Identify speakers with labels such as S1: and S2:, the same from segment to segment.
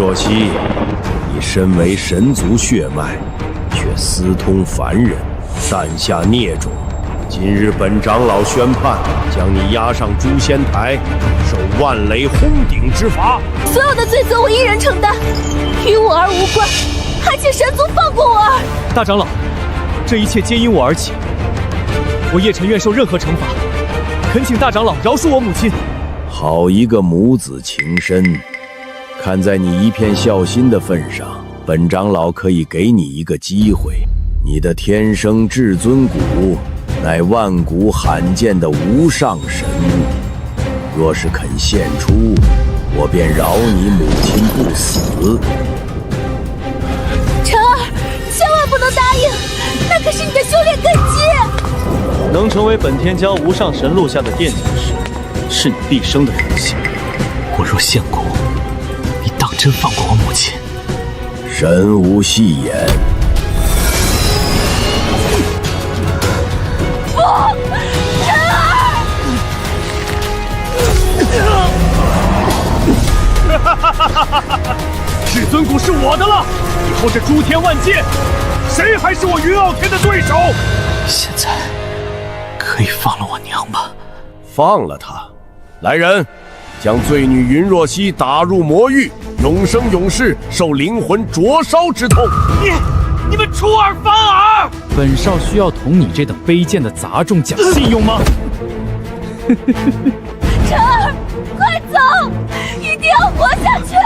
S1: 若曦，你身为神族血脉，却私通凡人，诞下孽种。今日本长老宣判，将你押上诛仙台，受万雷轰顶之罚。
S2: 所有的罪责我一人承担，与我儿无关，还请神族放过我儿。
S3: 大长老，这一切皆因我而起，我叶晨愿受任何惩罚，恳请大长老饶恕我母亲。
S1: 好一个母子情深！看在你一片孝心的份上，本长老可以给你一个机会。你的天生至尊骨乃万古罕见的无上神物，若是肯献出，我便饶你母亲不死。
S2: 晨儿，千万不能答应，那可是你的修炼根基。
S3: 能成为本天骄无上神录下的垫脚石，是你毕生的荣幸。
S4: 我若献骨，你当真放过我母亲？
S1: 神无戏言。
S2: 不，晨儿！
S3: 至尊骨是我的了，以后这诸天万界，谁还是我云傲天的对手？
S4: 现在可以放了我娘吧？
S1: 放了他。来人，将罪女云若曦打入魔狱，永生永世受灵魂灼烧之痛。
S3: 你们出尔反尔！本少需要同你这等卑贱的杂种讲信用吗？
S2: 晨儿，快走，一定要活下去！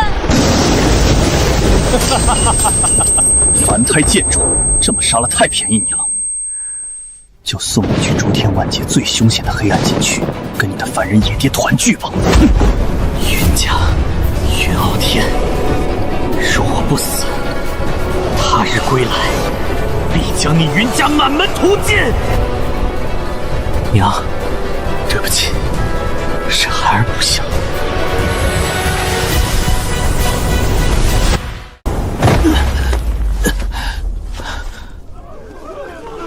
S4: 凡胎贱种，这么杀了太便宜你了。就送你去诸天万界最凶险的黑暗禁区，跟你的凡人野爹团聚吧。云家，云傲天，若我不死，他日归来，必将你云家满门屠尽。娘，对不起，是孩儿不孝。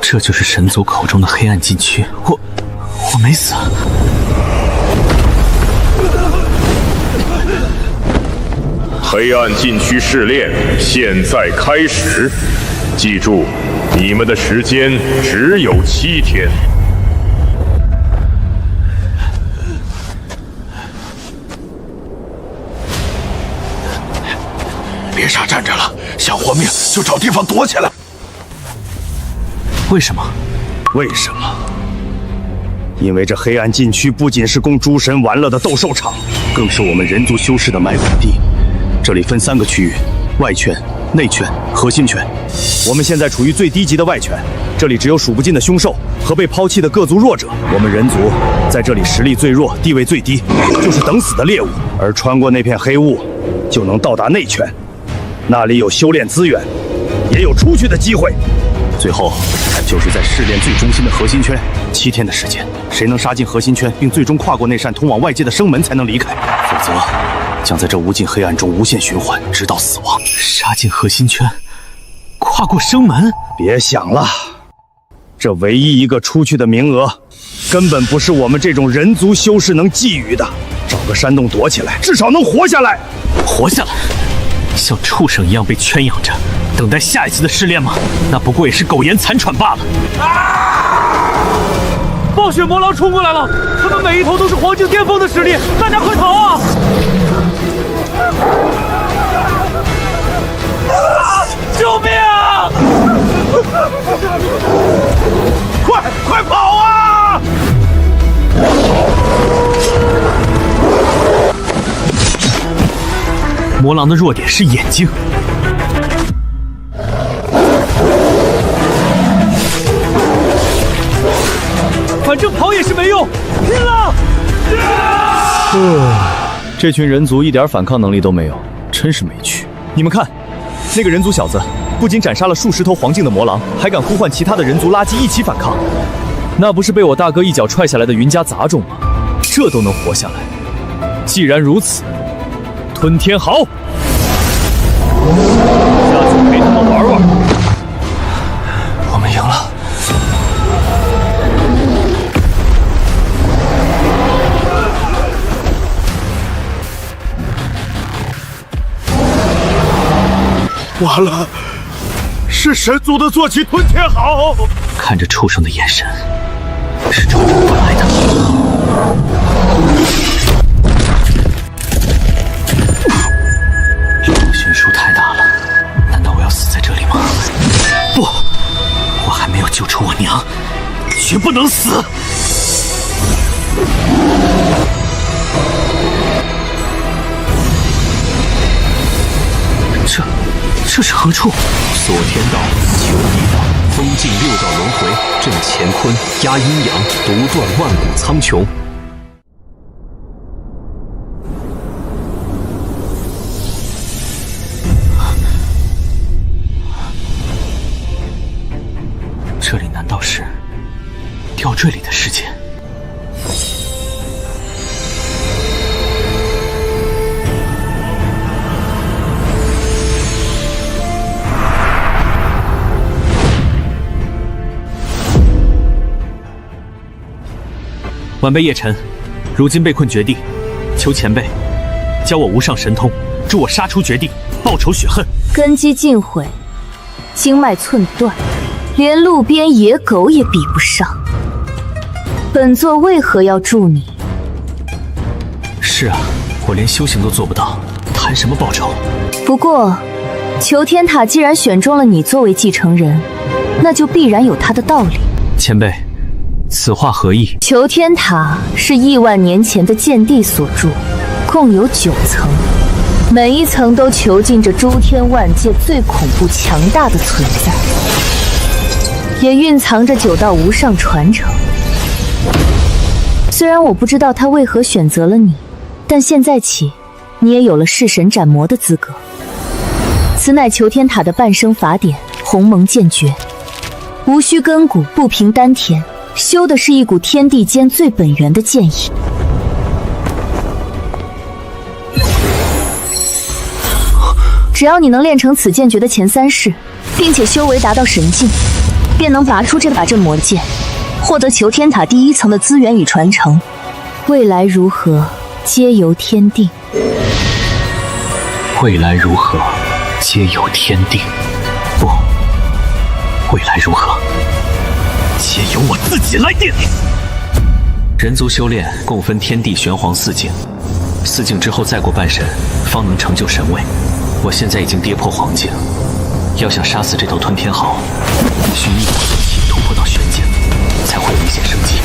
S4: 这就是神族口中的黑暗禁区，我没死。
S5: 黑暗禁区试炼现在开始，记住，你们的时间只有7天。
S4: 别傻站着了，想活命就找地方躲起来。为什么？
S1: 为什么？因为这黑暗禁区不仅是供诸神玩乐的斗兽场，更是我们人族修士的埋骨地。这里分3个区域：外圈、内圈、核心圈。我们现在处于最低级的外圈，这里只有数不尽的凶兽和被抛弃的各族弱者。我们人族在这里实力最弱，地位最低，就是等死的猎物。而穿过那片黑雾，就能到达内圈，那里有修炼资源，也有出去的机会。最后，就是在试炼最中心的核心圈，7天的时间，谁能杀进核心圈，并最终跨过那扇通往外界的生门，才能离开。否则，将在这无尽黑暗中无限循环，直到死亡。
S4: 杀进核心圈，跨过生门？
S1: 别想了，这唯一一个出去的名额，根本不是我们这种人族修士能觊觎的。找个山洞躲起来，至少能活下来。
S4: 活下来？像畜生一样被圈养着，等待下一次的试炼吗？那不过也是苟延残喘罢了。
S3: 暴雪魔狼冲过来了，他们每一头都是黄境巅峰的实力，大家快逃啊！救命啊！快跑啊！
S4: 魔狼的弱点是眼睛。
S3: 反正跑也是没用，拼了！这群人族一点反抗能力都没有，真是没趣。你们看，那个人族小子不仅斩杀了数十头黄境的魔狼，还敢呼唤其他的人族垃圾一起反抗。那不是被我大哥一脚踹下来的云家杂种吗？这都能活下来。既然如此，吞天豪，下次陪他们玩玩。
S4: 我们赢了。
S1: 完了，是神族的坐骑吞天好。
S4: 看着畜生的眼神，是朝着我来的。悬殊太大了，难道我要死在这里吗？不，我还没有救出我娘，绝不能死。这是何处？锁天道，求地道，封禁六道轮回，镇乾坤，压阴阳，独断万古苍穹。这里难道是吊坠里的世界？晚辈叶晨，如今被困绝地，求前辈教我无上神通，助我杀出绝地，报仇雪恨。
S2: 根基尽毁，经脉寸断，连路边野狗也比不上。本座为何要助你？
S4: 是啊，我连修行都做不到，谈什么报仇？
S2: 不过，求天塔既然选中了你作为继承人，那就必然有它的道理。
S4: 前辈，此话何意？
S2: 求天塔是亿万年前的剑帝所筑，共有9层，每一层都囚禁着诸天万界最恐怖强大的存在，也蕴藏着9道无上传承。虽然我不知道他为何选择了你，但现在起，你也有了弑神斩魔的资格。此乃求天塔的半生法典鸿蒙剑诀，无需根骨，不凭丹田，修的是一股天地间最本源的剑意。只要你能练成此剑诀的前3式，并且修为达到神境，便能拔出这把镇魔剑，获得求天塔第1层的资源与传承。未来如何，皆由天定。
S4: 未来如何，皆由天定。不，未来如何，皆由我自己来定。人族修炼共分天地玄黄4境，4境之后再过半神，方能成就神位。我现在已经跌破黄境，要想杀死这头吞天豪，需一鼓作气突破到玄境，才会有一线生机。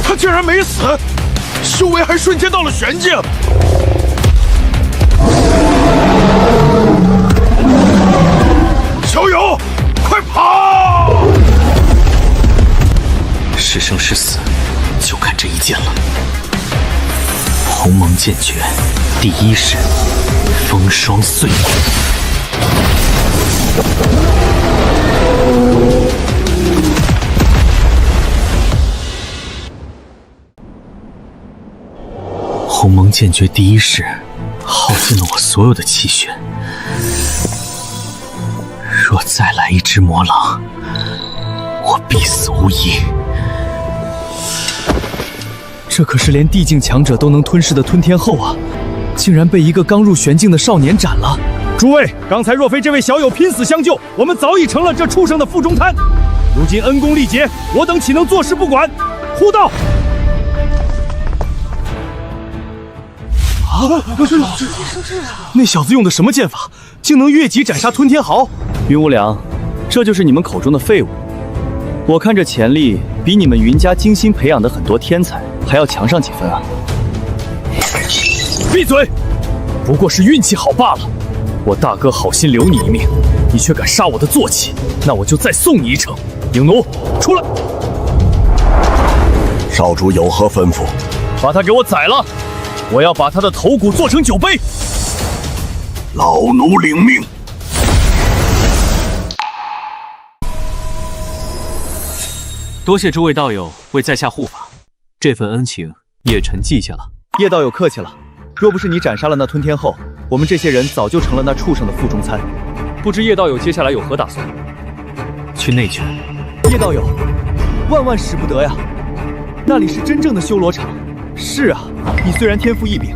S1: 他竟然没死，修为还瞬间到了玄境。小友，快跑！
S4: 是生是死，就看这一剑了。鸿蒙剑诀第1式，风霜碎骨。鸿蒙剑诀第1式，耗尽了我所有的气血。若再来一只魔狼，我必死无疑。
S3: 这可是连地境强者都能吞噬的吞天后啊，竟然被一个刚入玄境的少年斩了。诸位，刚才若非这位小友拼死相救，我们早已成了这畜生的腹中摊。如今恩功力竭，我等岂能坐视不管？护道！那小子用的什么剑法，竟能越级斩杀吞天豪？云无良，这就是你们口中的废物。我看这潜力比你们云家精心培养的很多天才还要强上几分啊！闭嘴！不过是运气好罢了。我大哥好心留你一命，你却敢杀我的坐骑，那我就再送你一程。影奴，出来！
S6: 少主有何吩咐？
S3: 把他给我宰了！我要把他的头骨做成酒杯。
S6: 老奴领命。
S4: 多谢诸位道友为在下护法，这份恩情叶晨记下了。
S3: 叶道友客气了，若不是你斩杀了那吞天后，我们这些人早就成了那畜生的腹中餐。不知叶道友接下来有何打算？
S4: 去内圈。
S3: 叶道友，万万使不得呀！那里是真正的修罗场。是啊，你虽然天赋异禀，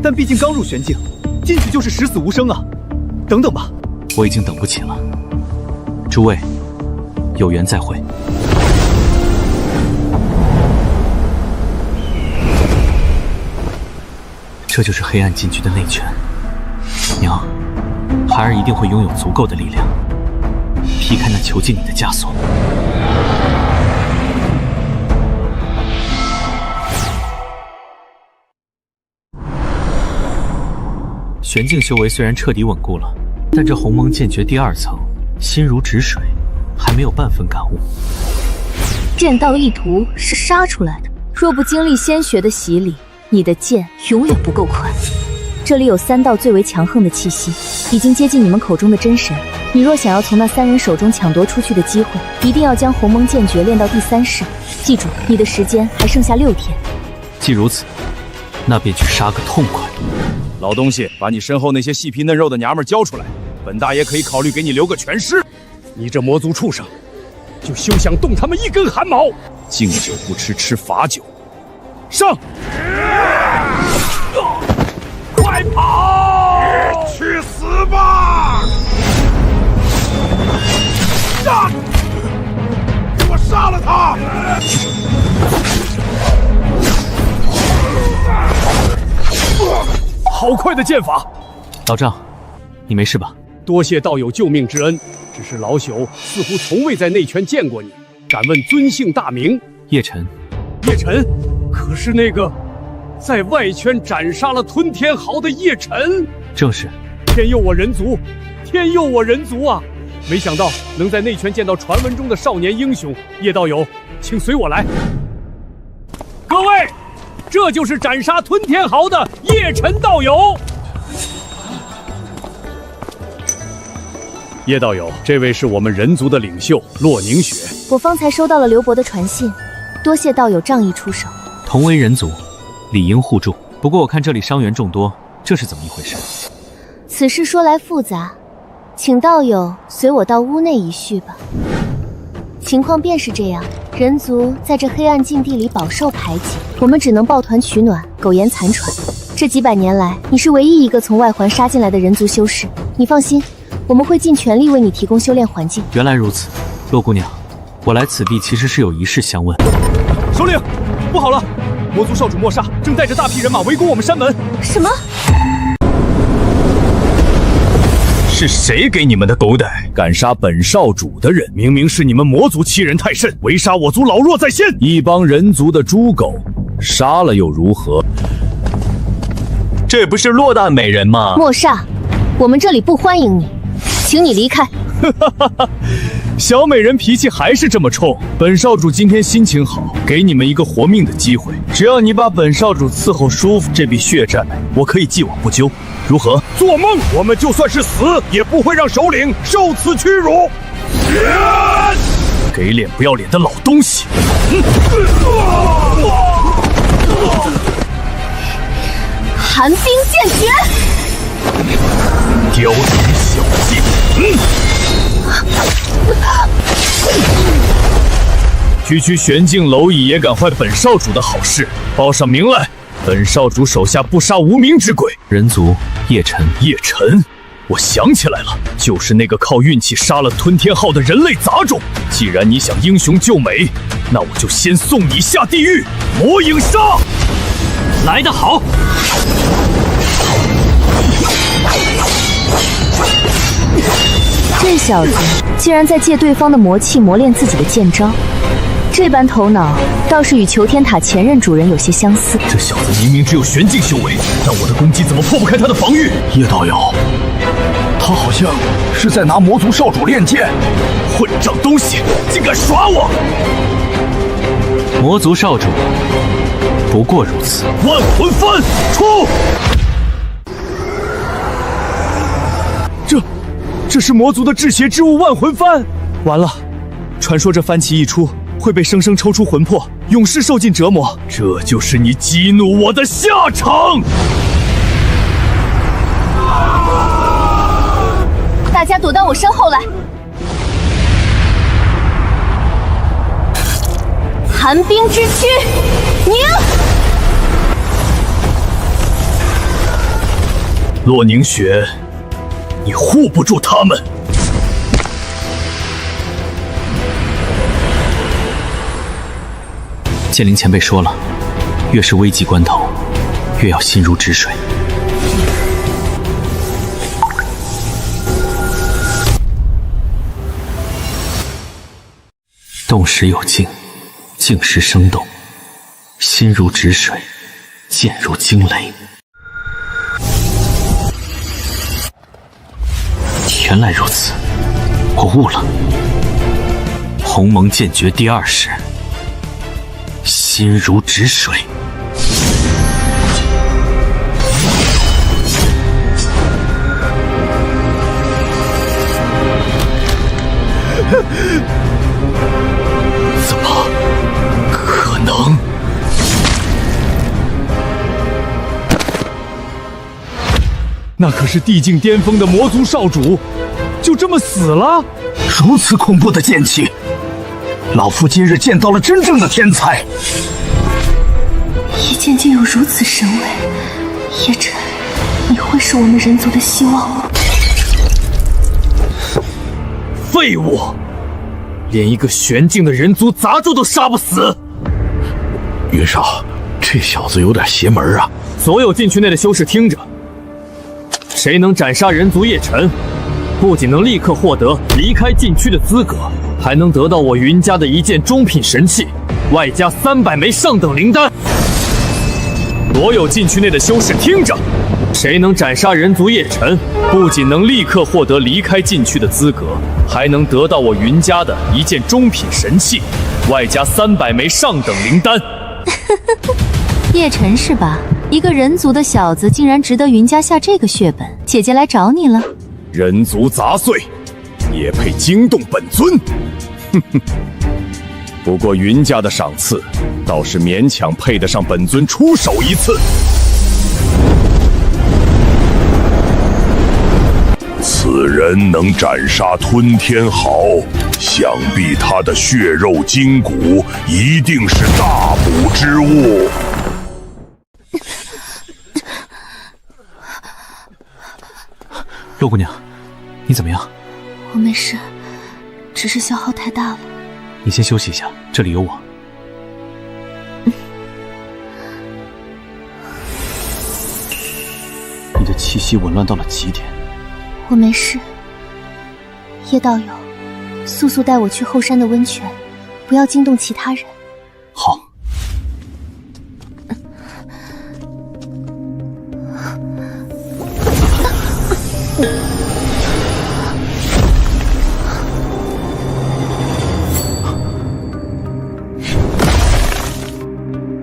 S3: 但毕竟刚入玄境，进去就是十死无生啊！等等吧，
S4: 我已经等不起了。诸位，有缘再会。这就是黑暗禁区的内圈。娘，孩儿一定会拥有足够的力量，劈开那囚禁你的枷锁。玄境修为虽然彻底稳固了，但这鸿蒙剑诀第2层，心如止水，还没有半分感悟。
S2: 剑道意图是杀出来的，若不经历仙学的洗礼，你的剑永远不够快。这里有3道最为强横的气息，已经接近你们口中的真神。你若想要从那3人手中抢夺出去的机会，一定要将鸿蒙剑诀练到第3式。记住，你的时间还剩下6天。
S4: 既如此，那便去杀个痛快。
S3: 老东西，把你身后那些细皮嫩肉的娘们交出来，本大爷可以考虑给你留个全尸。
S1: 你这魔族畜生，就休想动他们一根汗毛！
S3: 敬酒不吃吃罚酒，上！
S1: 快跑！去死吧！杀！给我杀了他！好快的剑法！
S4: 老丈，你没事吧？
S1: 多谢道友救命之恩，只是老朽似乎从未在内圈见过你，敢问尊姓大名？
S4: 叶晨。
S1: 叶晨，可是那个在外圈斩杀了吞天豪的叶晨？
S4: 正是。
S1: 天佑我人族，天佑我人族啊！没想到能在内圈见到传闻中的少年英雄叶道友，请随我来。各位，这就是斩杀吞天豪的叶晨道友。叶道友，这位是我们人族的领袖洛凝雪。
S2: 我方才收到了刘伯的传信，多谢道友仗义出手。
S4: 同为人族，理应互助。不过我看这里伤员众多，这是怎么一回事？
S2: 此事说来复杂，请道友随我到屋内一叙吧。情况便是这样，人族在这黑暗禁地里饱受排挤，我们只能抱团取暖，苟延残喘。这几百年来，你是唯一一个从外环杀进来的人族修士。你放心，我们会尽全力为你提供修炼环境。
S4: 原来如此，洛姑娘，我来此地其实是有一事相问。
S3: 首领，不好了！魔族少主莫煞正带着大批人马围攻我们山门。
S2: 什么？
S1: 是谁给你们的狗胆？敢杀本少主的人，明明是你们魔族欺人太甚，围杀我族老弱在先。
S3: 一帮人族的猪狗，杀了又如何？
S7: 这不是洛大美人吗？
S2: 莫煞，我们这里不欢迎你，请你离开。
S3: 小美人脾气还是这么冲。本少主今天心情好，给你们一个活命的机会，只要你把本少主伺候舒服，这笔血债我可以既往不咎。如何？
S1: 做梦！我们就算是死，也不会让首领受此屈辱。
S3: 给脸不要脸的老东西！
S2: 寒冰剑诀！
S1: 雕虫小技！
S3: 区区玄境蝼蚁也敢坏本少主的好事，报上名来！本少主手下不杀无名之鬼。
S4: 人族叶晨，
S3: 叶晨，我想起来了，就是那个靠运气杀了吞天浩的人类杂种。既然你想英雄救美，那我就先送你下地狱。魔影杀！
S4: 来得好！
S2: 这小子竟然在借对方的魔气磨练自己的剑招，这般头脑倒是与求天塔前任主人有些相似。
S3: 这小子明明只有玄境修为，但我的攻击怎么破不开他的防御？
S6: 叶道友，他好像是在拿魔族少主练剑。
S3: 混账东西，竟敢耍我！
S4: 魔族少主不过如此。
S3: 万魂幡出！这是魔族的制邪之物万魂幡。完了，传说这幡旗一出，会被生生抽出魂魄，永世受尽折磨。这就是你激怒我的下场！
S2: 大家躲到我身后来！寒冰之躯，凝！
S4: 洛凝雪，你护不住他们。剑灵前辈说了，越是危急关头，越要心如止水。动时有静，静时生动，心如止水，剑如惊雷。原来如此，我悟了。鸿蒙剑诀第2式，心如止水。怎么可能？
S3: 那可是地境巅峰的魔族少主，就这么死了？
S6: 如此恐怖的剑气，老夫今日见到了真正的天才。
S2: 一剑竟有如此神威，叶晨，你会是我们人族的希望吗？
S3: 废物！连一个玄境的人族杂诼都杀不死。
S6: 云少，这小子有点邪门啊！
S3: 所有禁区内的修士听着，谁能斩杀人族叶晨，不仅能立刻获得离开禁区的资格，还能得到我云家的一件中品神器，外加300枚上等灵丹。所有禁区内的修士听着，谁能斩杀人族叶晨，不仅能立刻获得离开禁区的资格，还能得到我云家的一件中品神器，外加300枚上等灵丹。
S2: 叶晨是吧？一个人族的小子竟然值得云家下这个血本，姐姐来找你了。
S5: 人族杂碎，也配惊动本尊？哼哼。不过云家的赏赐，倒是勉强配得上本尊出手一次。此人能斩杀吞天豪，想必他的血肉筋骨一定是大补之物。
S4: 洛姑娘，你怎么样？
S2: 我没事，只是消耗太大了。
S4: 你先休息一下，这里有我。你的气息紊乱到了极点。
S2: 我没事。叶道友，速速带我去后山的温泉，不要惊动其他人。
S4: 好。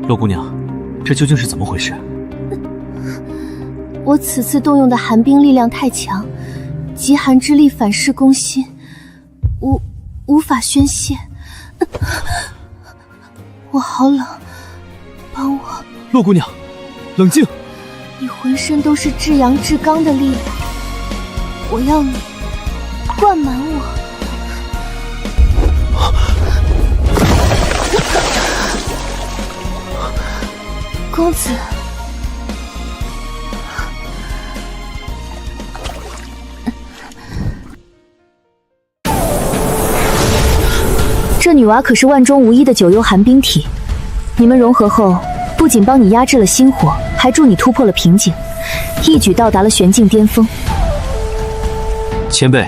S4: 洛姑娘，这究竟是怎么回事？
S2: 我此次动用的寒冰力量太强，极寒之力反噬攻心，无法宣泄。我好冷，帮我。
S3: 洛姑娘，冷静。
S2: 你浑身都是至阳至刚的力量，我要你灌满我。公子，这女娃可是万中无一的九幽寒冰体，你们融合后，不仅帮你压制了心火，还助你突破了瓶颈，一举到达了玄境巅峰。
S4: 前辈，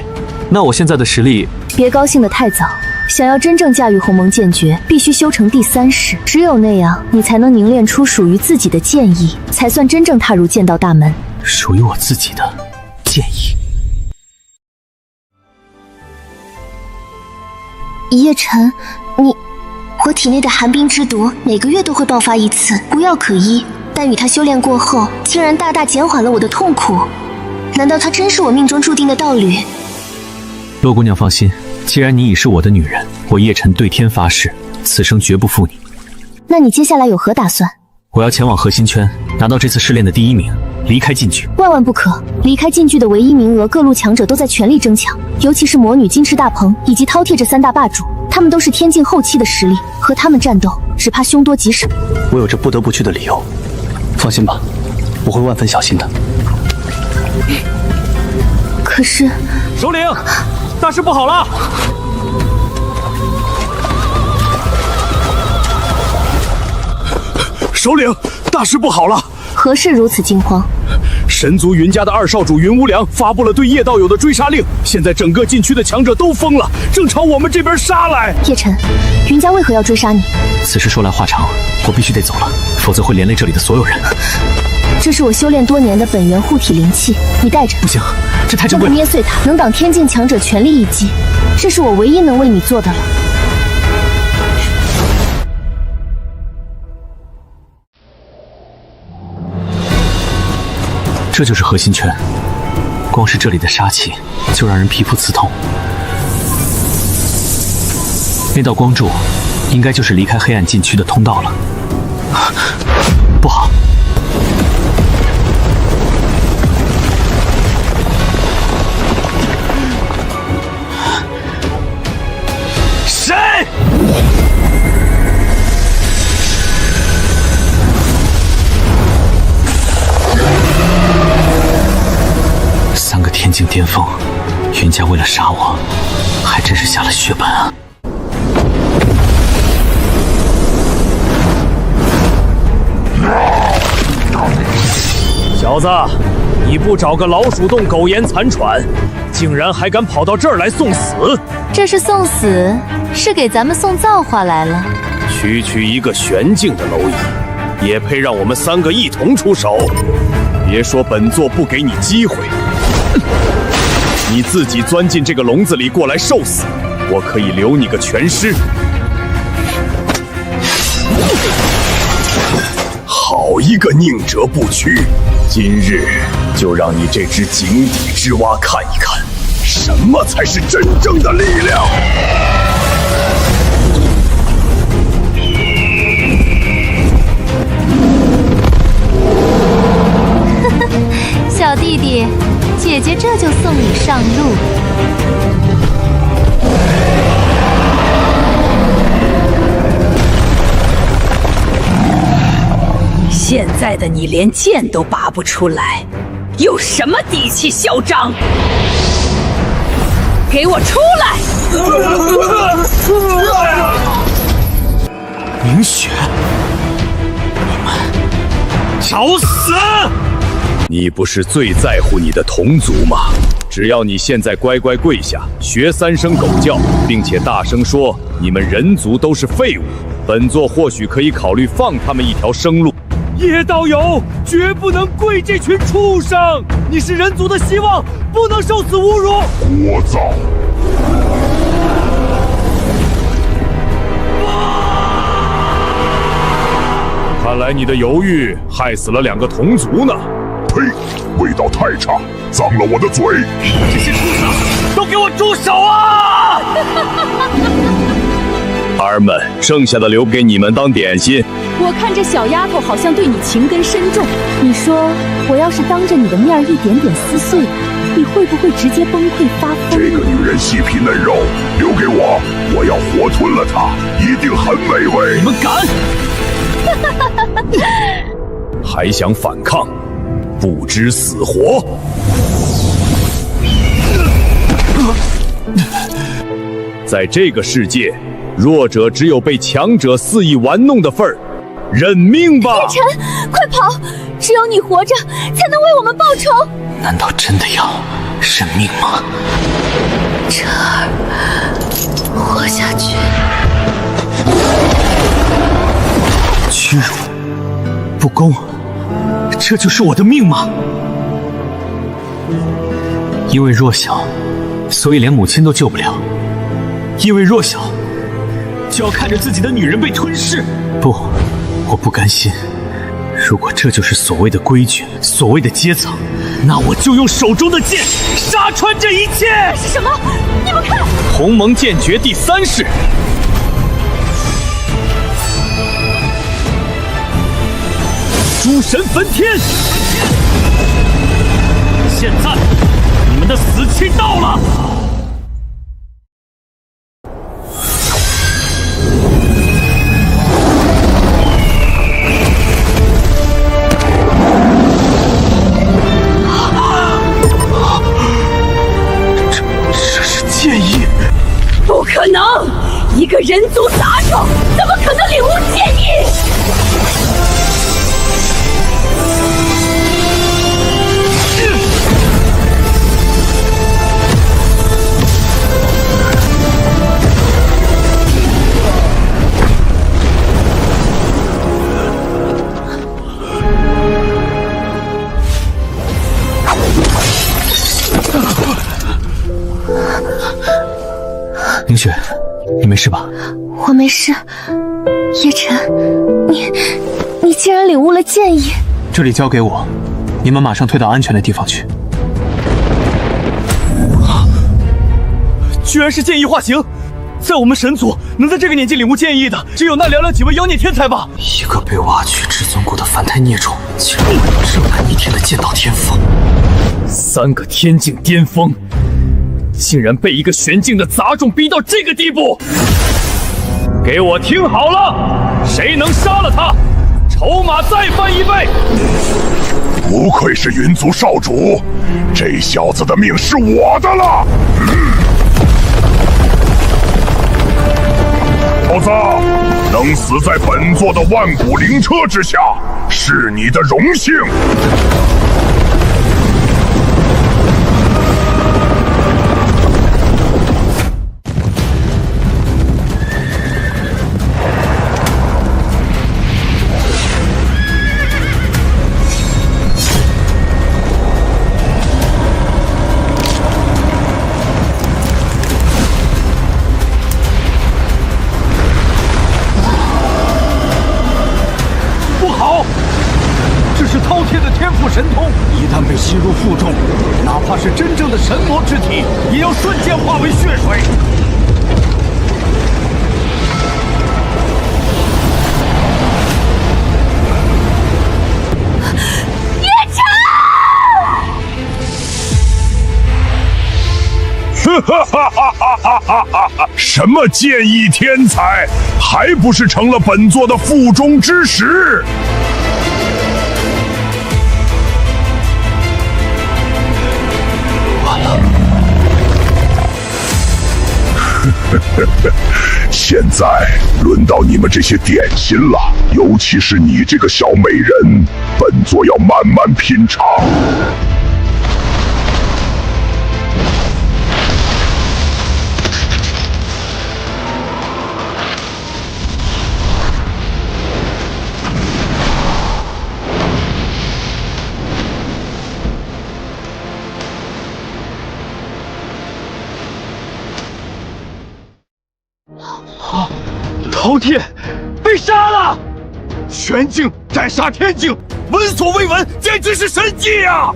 S4: 那我现在的实力……
S2: 别高兴得太早。想要真正驾驭鸿蒙剑诀，必须修成第3式，只有那样，你才能凝练出属于自己的剑意，才算真正踏入剑道大门。
S4: 属于我自己的剑意。
S2: 叶晨，我体内的寒冰之毒每个月都会爆发1次，无药可医，但与他修炼过后，竟然大大减缓了我的痛苦。难道他真是我命中注定的道侣？
S4: 洛姑娘放心。既然你已是我的女人，我叶晨对天发誓，此生绝不负你。
S2: 那你接下来有何打算？
S4: 我要前往核心圈，拿到这次试炼的第1名，离开禁区。
S2: 万万不可！离开禁区的唯一名额，各路强者都在全力争抢，尤其是魔女金翅大鹏以及饕餮这3大霸主，他们都是天境后期的实力，和他们战斗只怕凶多吉少。
S4: 我有着不得不去的理由。放心吧，我会万分小心的。
S2: 可是，
S3: 首领，大事不好了！
S1: 首领，大事不好了！
S2: 何事如此惊慌？
S1: 神族云家的二少主云无良发布了对叶道友的追杀令，现在整个禁区的强者都疯了，正朝我们这边杀来。
S2: 叶晨，云家为何要追杀你？
S4: 此事说来话长，我必须得走了，否则会连累这里的所有人。
S2: 这是我修炼多年的本源护体灵器，你带着。
S4: 不行，这太珍
S2: 这
S4: 贵了。
S2: 个捏碎它，能挡天境强者全力一击，这是我唯一能为你做的了。
S4: 这就是核心圈，光是这里的杀气就让人皮肤刺痛。那道光柱应该就是离开黑暗禁区的通道了。不好！
S1: 谁？3
S4: 个天境巅峰，云家为了杀我，还真是下了血本啊！
S3: 小子，你不找个老鼠洞苟延残喘，竟然还敢跑到这儿来送死！
S2: 这是送死，是给咱们送造化来了。
S1: 区区一个玄境的蝼蚁，也配让我们3个一同出手？别说本座不给你机会，你自己钻进这个笼子里过来受死，我可以留你个全尸。好一个宁折不屈！今日就让你这只井底之蛙看一看，什么才是真正的力量！
S2: 小弟弟，姐姐这就送你上路。
S7: 现在的你连剑都拔不出来，有什么底气嚣张？给我出来！
S1: 明雪，你们找死！你不是最在乎你的同族吗？只要你现在乖乖跪下，学3声狗叫，并且大声说你们人族都是废物，本座或许可以考虑放他们一条生路。
S3: 叶道友，绝不能跪这群畜生！你是人族的希望，不能受此侮辱！
S5: 聒噪！
S1: 看来你的犹豫害死了2个同族呢。
S5: 呸！味道太差，脏了我的嘴。
S3: 这些畜生，都给我住手啊！
S1: 儿们，剩下的留给你们当点心。
S7: 我看这小丫头好像对你情根深重，
S2: 你说，我要是当着你的面一点点撕碎它，你会不会直接崩溃发疯？
S5: 这个女人细皮嫩肉，留给我，我要活吞了她，一定很美味。
S3: 你们敢？
S1: 还想反抗？不知死活！在这个世界，弱者只有被强者肆意玩弄的份儿。认命吧！
S2: 叶晨，快跑！只有你活着，才能为我们报仇。
S4: 难道真的要认命吗？
S2: 晨儿，活下去。
S4: 屈辱，不公，这就是我的命吗？因为弱小，所以连母亲都救不了；因为弱小，就要看着自己的女人被吞噬。不，我不甘心。如果这就是所谓的规矩，所谓的阶层，那我就用手中的剑杀穿这一切！
S2: 是什么？你们看，
S3: 鸿蒙剑诀第3式。诸神焚天！现在，你们的死期到了！
S7: 可能！一个人族杂种，怎么可能领悟剑意？
S4: 凌雪，你没事吧？
S2: 我没事。叶晨，你竟然领悟了剑意！
S4: 这里交给我，你们马上退到安全的地方去。
S3: 居然是剑意化形！在我们神族，能在这个年纪领悟剑意的，只有那寥寥几位妖孽天才吧？
S4: 一个被挖去至尊谷的凡胎孽种，竟然会有这般逆天的剑道天赋
S3: ！3个天境巅峰，竟然被一个玄境的杂种逼到这个地步！给我听好了，谁能杀了他，筹码再翻1倍！
S5: 不愧是云族少主，这小子的命是我的了。小子，能死在本座的万古灵车之下，是你的荣幸。
S6: 神通一旦被吸入腹中，哪怕是真正的神魔之体，也要瞬间化为血水。
S2: 叶
S5: 晨！什么剑意天才，还不是成了本座的腹中之食？现在轮到你们这些点心了，尤其是你这个小美人，本座要慢慢品尝。
S3: 饕餮被杀了，玄境斩杀天境，闻所未闻，简直是神迹啊！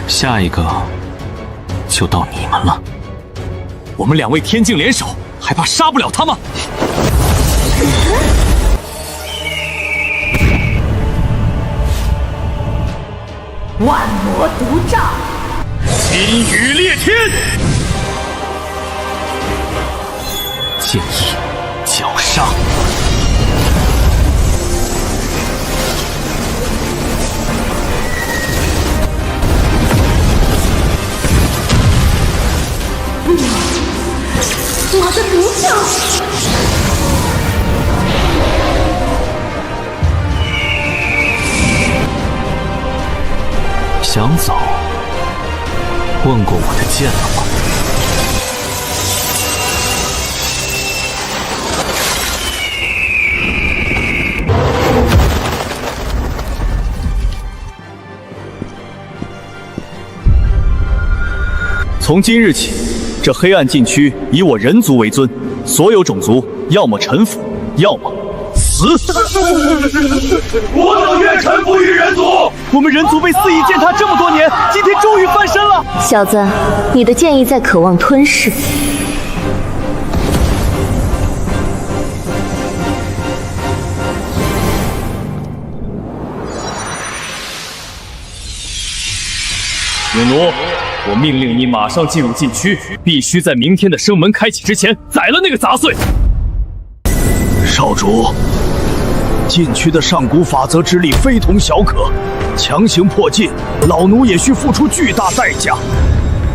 S4: 下一个就到你们了。
S3: 我们2位天境联手，还怕杀不了他吗？
S7: 万魔独照，
S3: 金雨裂天。
S4: 剑意绞杀，
S2: 我的毒手！
S4: 想走？问过我的剑了吗？
S3: 从今日起，这黑暗禁区以我人族为尊，所有种族要么臣服，要么死。
S5: 我等愿臣服于人族。
S3: 我们人族被肆意践踏这么多年，今天终于翻身了。
S2: 小子，你的剑意在渴望吞噬。
S3: 影奴，我命令你马上进入禁区，必须在明天的生门开启之前宰了那个杂碎。
S6: 少主，禁区的上古法则之力非同小可，强行破禁，老奴也需付出巨大代价。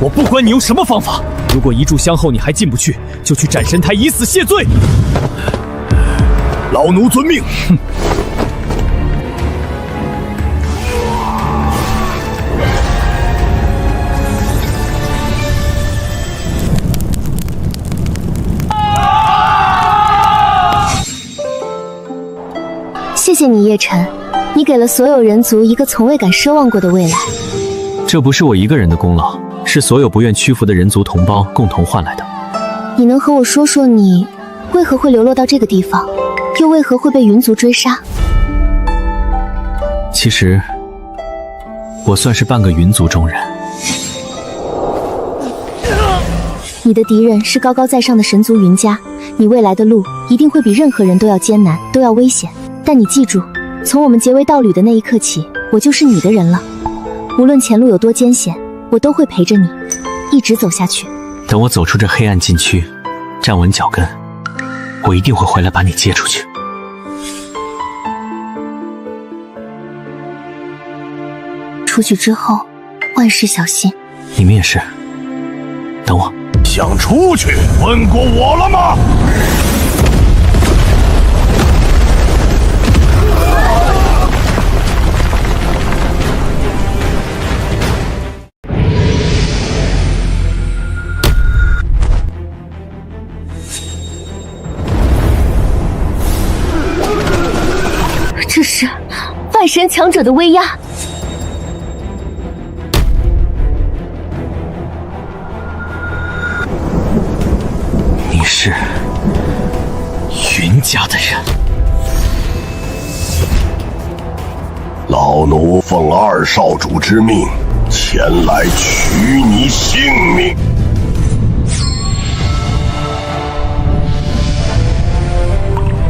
S3: 我不管你用什么方法，如果一炷香后你还进不去，就去斩神台以死谢罪。
S5: 老奴遵命。哼。
S2: 谢谢你，叶晨，你给了所有人族一个从未敢奢望过的未来。
S3: 这不是我一个人的功劳，是所有不愿屈服的人族同胞共同换来的。
S2: 你能和我说说你为何会流落到这个地方，又为何会被云族追杀？
S3: 其实，我算是半个云族中人。
S2: 你的敌人是高高在上的神族云家，你未来的路一定会比任何人都要艰难，都要危险。但你记住，从我们结为道侣的那一刻起，我就是你的人了。无论前路有多艰险，我都会陪着你，一直走下去。
S3: 等我走出这黑暗禁区，站稳脚跟，我一定会回来把你接出去。
S2: 出去之后，万事小心。
S3: 你们也是，等我。
S5: 想出去，问过我了吗？
S2: 这是半神强者的威压。
S3: 你是云家的人。
S5: 老奴奉二少主之命，前来取你性命。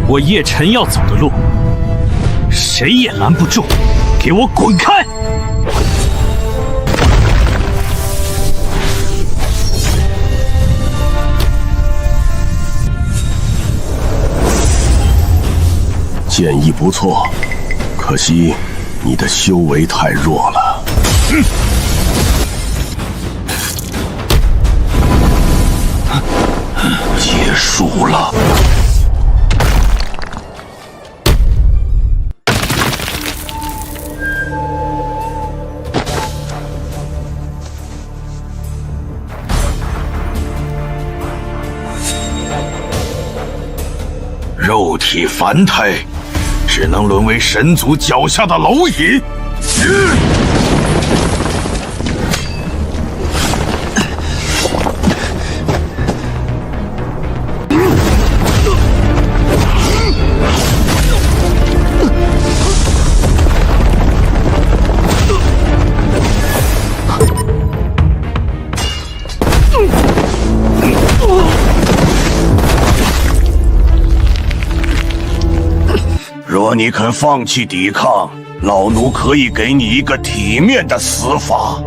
S4: 我叶晨要走的路，谁也拦不住，给我滚开！
S5: 建议不错，可惜你的修为太弱了。结束了。肉体凡胎，只能沦为神族脚下的蝼蚁。若你肯放弃抵抗，老奴可以给你一个体面的死法。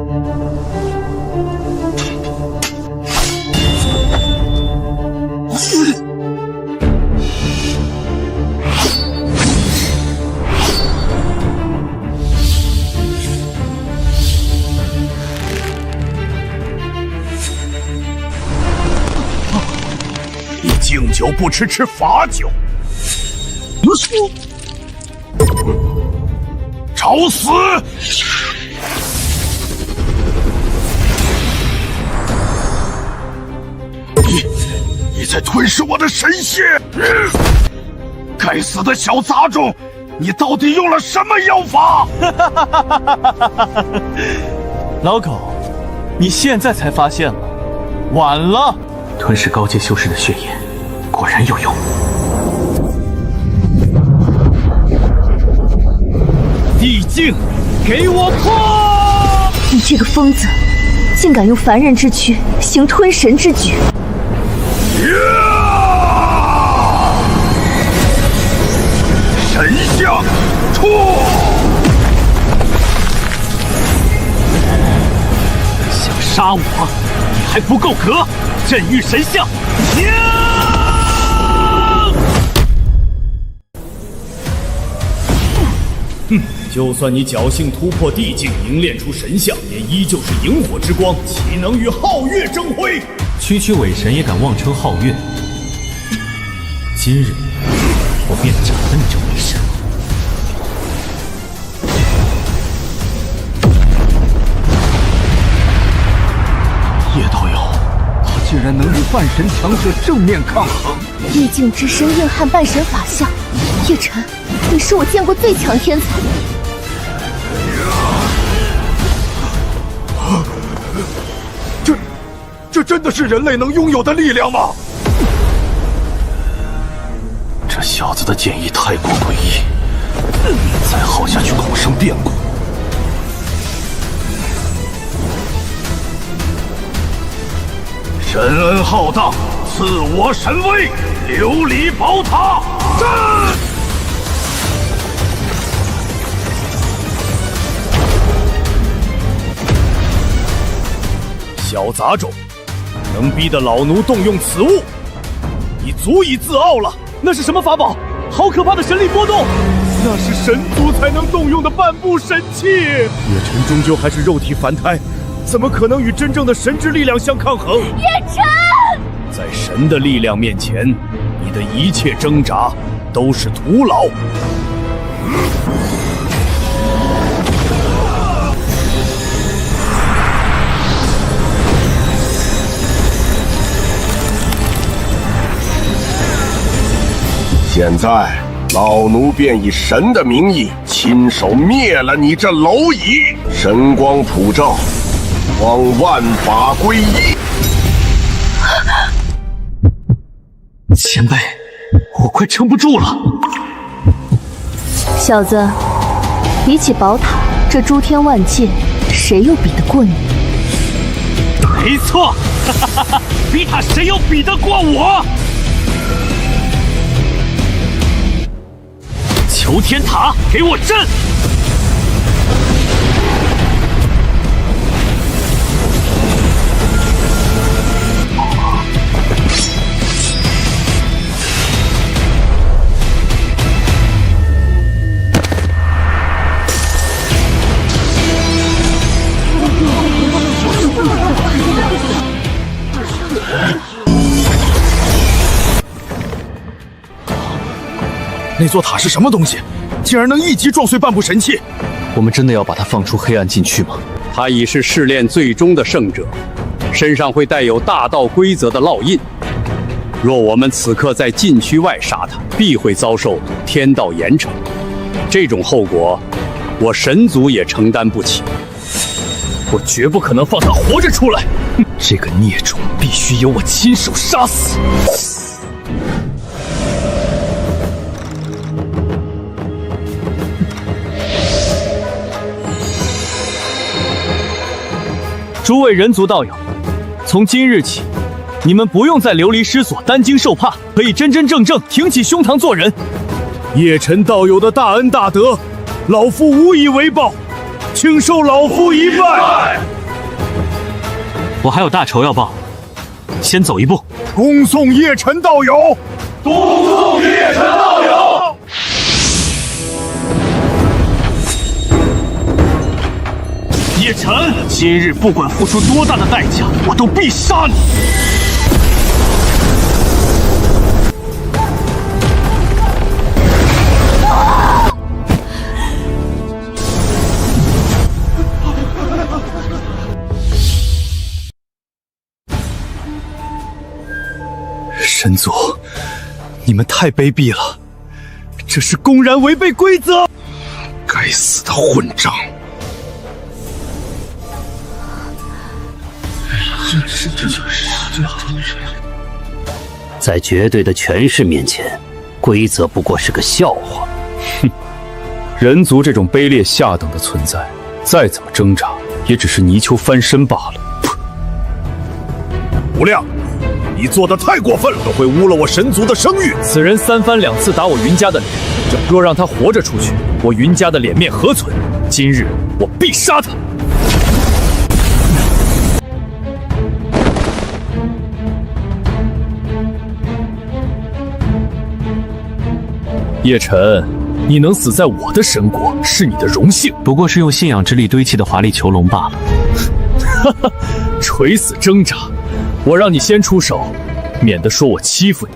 S5: 你敬酒不吃吃罚酒。找死！你在吞噬我的神血！该死的小杂种，你到底用了什么妖法？
S3: 老狗，你现在才发现了，晚了。吞噬高阶修士的血液，果然有用。地境，给我破！
S2: 你这个疯子，竟敢用凡人之躯行吞神之举！
S5: 神像出！
S4: 想杀我，你还不够格！镇狱神像，
S5: 就算你侥幸突破地境，凝练出神象，也依旧是萤火之光，岂能与皓月争辉？
S8: 区区伪神也敢妄称皓月？今日我便斩了你这伪神！
S6: 叶道友，他竟然能与半神强者正面抗衡！
S2: 夜境之身硬汉半神法相，叶晨，你是我见过最强天才。
S6: 这真的是人类能拥有的力量吗？
S4: 这小子的剑意太过诡异，再耗下去恐生变故。神恩浩荡，赐我神威，琉璃宝塔，战！
S5: 小杂种，能逼得老奴动用此物，你足以自傲了。
S3: 那是什么法宝？好可怕的神力波动！
S5: 那是神族才能动用的半步神器。叶晨终究还是肉体凡胎，怎么可能与真正的神之力量相抗衡？
S2: 叶晨，
S5: 在神的力量面前，你的一切挣扎都是徒劳。
S9: 现在，老奴便以神的名义，亲手灭了你这蝼蚁！神光普照，望万法归一！
S4: 前辈，我快撑不住了！
S2: 小子，比起宝塔，这诸天万界，谁又比得过你？
S4: 没错，比他谁又比得过我？求天塔，给我震！
S5: 那座塔是什么东西？竟然能一击撞碎半部神器！
S3: 我们真的要把他放出黑暗禁区吗？
S10: 他已是试炼最终的圣者，身上会带有大道规则的烙印。若我们此刻在禁区外杀他，必会遭受天道严惩。这种后果，我神族也承担不起。
S3: 我绝不可能放他活着出来！这个孽种必须由我亲手杀死！诸位人族道友，从今日起，你们不用再流离失所、担惊受怕，可以真真正正挺起胸膛做人。
S5: 叶晨道友的大恩大德，老夫无以为报，请受老夫一拜。
S8: 我还有大仇要报，先走一步。
S5: 恭送叶晨道友，
S9: 恭送叶晨道友。
S4: 叶晨，今日不管付出多大的代价，我都必杀你！
S3: 神族，你们太卑鄙了，这是公然违背规则！
S9: 该死的混账！
S4: 在绝对的权势面前，规则不过是个笑话。
S3: 哼，人族这种卑劣下等的存在，再怎么挣扎，也只是泥鳅翻身罢了。
S5: 无量，你做的太过分了，会污了我神族的声誉。
S3: 此人3番2次打我云家的脸，若让他活着出去，我云家的脸面何存？今日我必杀他！叶晨，你能死在我的神国是你的荣幸，
S8: 不过是用信仰之力堆砌的华丽囚笼罢了。
S3: 哈哈，垂死挣扎，我让你先出手，免得说我欺负你。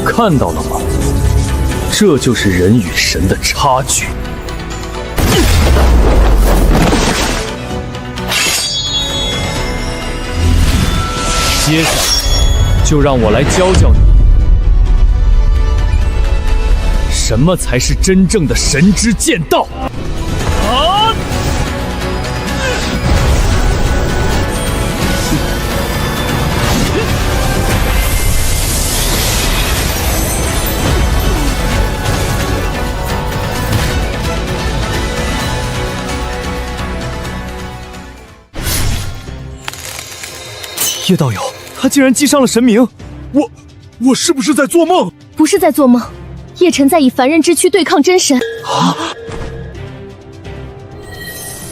S3: 看到了吗？这就是人与神的差距。接下来，就让我来教教你，什么才是真正的神之剑道。啊！叶道友，他竟然记上了神名，
S5: 我是不是在做梦？
S2: 不是在做梦，叶晨在以凡人之躯对抗真神。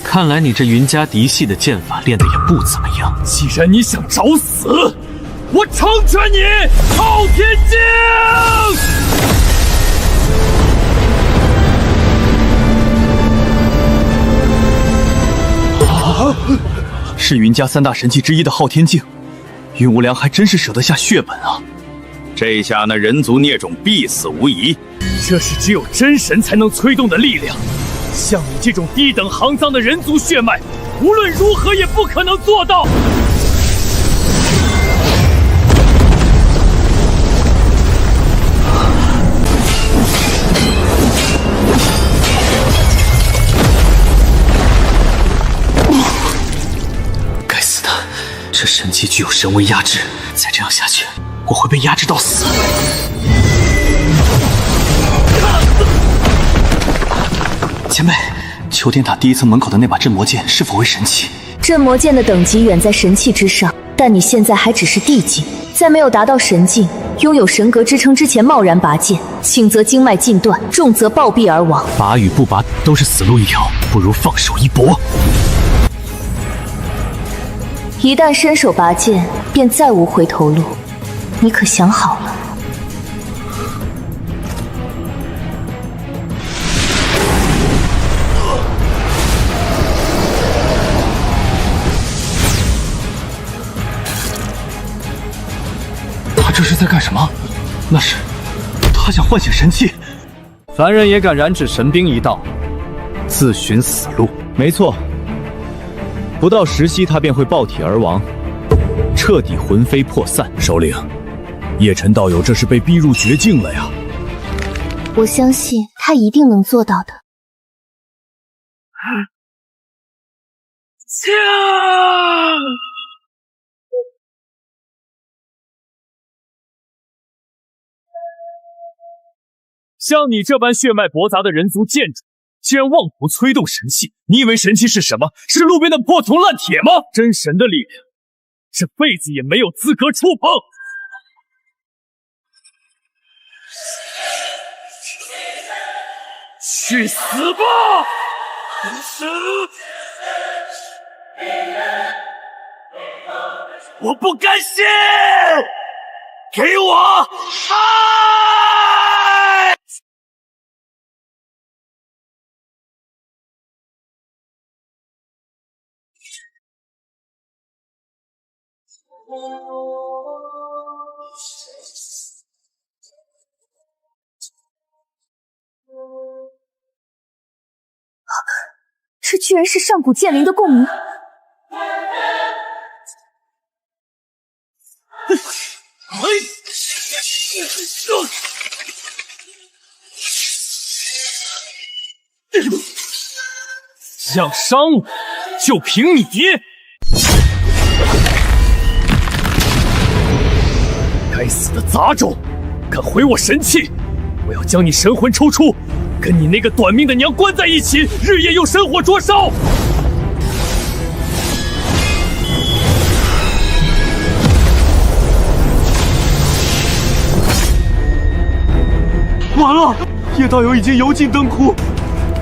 S8: 看来你这云家嫡系的剑法练得也不怎么样。
S3: 既然你想找死，我成全你，昊天镜！是云家3大神器之一的昊天镜，云无良还真是舍得下血本啊！
S4: 这下那人族孽种必死无疑。
S3: 这是只有真神才能催动的力量，像你这种低等肮脏的人族血脉，无论如何也不可能做到。
S8: 该死的，这神器具有神威压制，再这样下去，我会被压制到死。前辈，求天塔第一层门口的那把镇魔剑是否为神器？
S2: 镇魔剑的等级远在神器之上，但你现在还只是地境，在没有达到神境、拥有神格之称之前贸然拔剑，轻则经脉尽断，重则暴毙而亡。
S8: 拔与不拔都是死路一条，不如放手一搏。
S2: 一旦伸手拔剑，便再无回头路，你可想好了？
S3: 他这是在干什么？那是他想唤醒神器。凡人也敢染指神兵一道，自寻死路。没错，不到10息他便会爆体而亡，彻底魂飞魄散。
S5: 首领，叶晨道友这是被逼入绝境了呀！
S2: 我相信他一定能做到的。
S3: 像你这般血脉驳杂的人族剑主，竟然妄图催动神器！你以为神器是什么？是路边的破铜烂铁吗？真神的力量，这辈子也没有资格触碰！去死吧！我不甘心！给我爱！
S2: 这居然是上古剑灵的共鸣！
S3: 想伤我，就凭你！该死的杂种，敢毁我神器！我要将你神魂抽出，跟你那个短命的娘关在一起，日夜用神火灼烧！完了，叶道友已经油尽灯枯，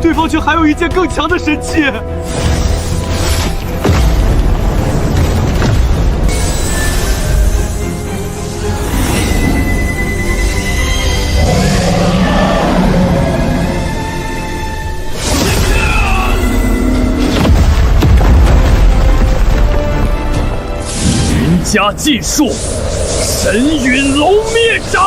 S3: 对方却还有一件更强的神器。云家禁术，神陨龙灭斩！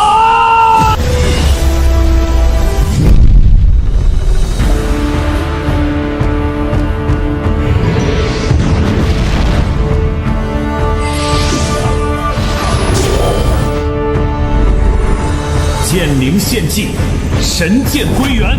S3: 剑灵献祭，神剑归元。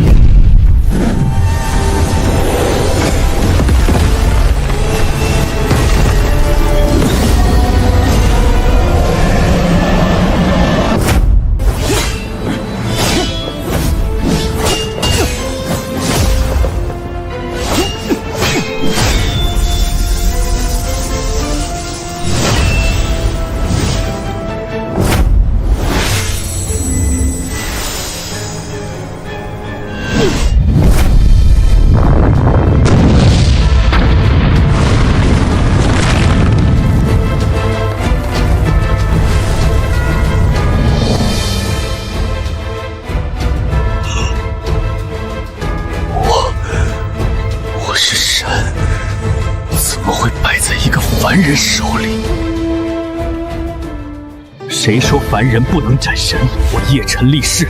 S3: 凡人手里。谁说凡人不能斩神？我叶辰立誓，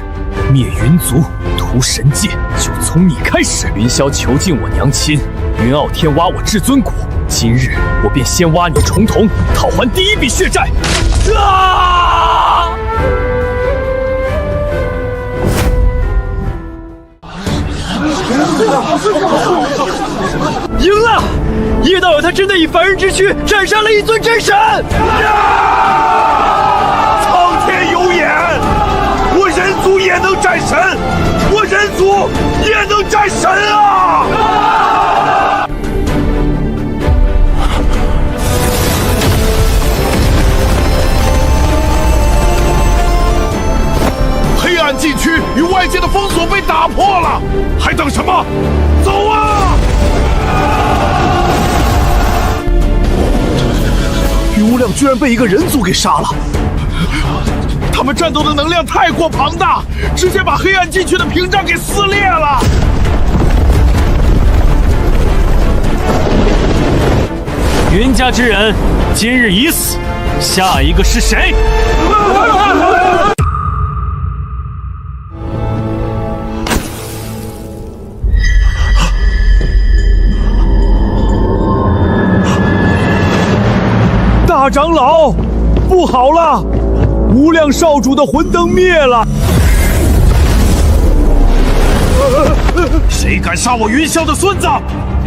S3: 灭云族，屠神界，就从你开始。云霄囚禁我娘亲，云傲天挖我至尊骨，今日我便先挖你重瞳，讨还第一笔血债。啊！赢了！叶道友他真的以凡人之躯斩杀了一尊真神！
S9: 苍天有眼，我人族也能战神，我人族也能战神啊！黑暗禁区与外界的封锁被打破了，还等什么？走啊！
S1: 于无量居然被一个人族给杀了，
S9: 他们战斗的能量太过庞大，直接把黑暗禁区的屏障给撕裂了。
S8: 云家之人今日已死，下一个是谁？
S3: 大长老，不好了！无量少主的魂灯灭了！
S9: 谁敢杀我云霄的孙子？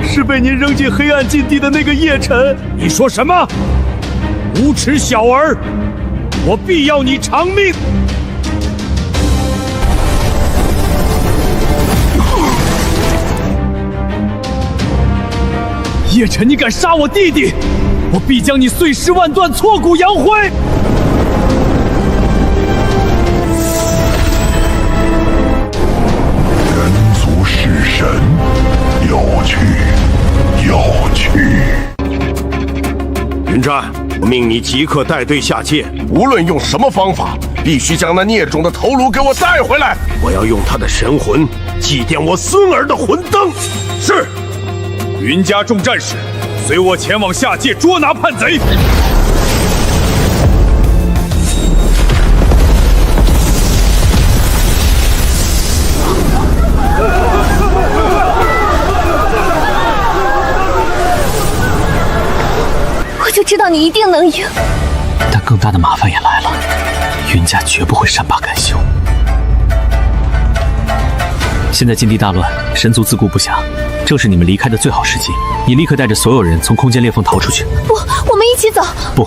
S3: 是被您扔进黑暗禁地的那个叶辰。
S9: 你说什么？无耻小儿！我必要你偿命！
S3: 叶辰，你敢杀我弟弟，我必将你碎尸万段，挫骨扬灰！
S9: 人族弑神，有趣，有趣。云战，我命你即刻带队下界，无论用什么方法，必须将那孽种的头颅给我带回来。我要用他的神魂祭奠我孙儿的魂灯。是。云家众战士，随我前往下界捉拿叛贼。
S2: 我就知道你一定能赢。
S8: 但更大的麻烦也来了，云家绝不会善罢甘休。现在禁地大乱，神族自顾不暇，正是你们离开的最好时机。你立刻带着所有人从空间裂缝逃出去。
S2: 不，我们一起走。
S8: 不，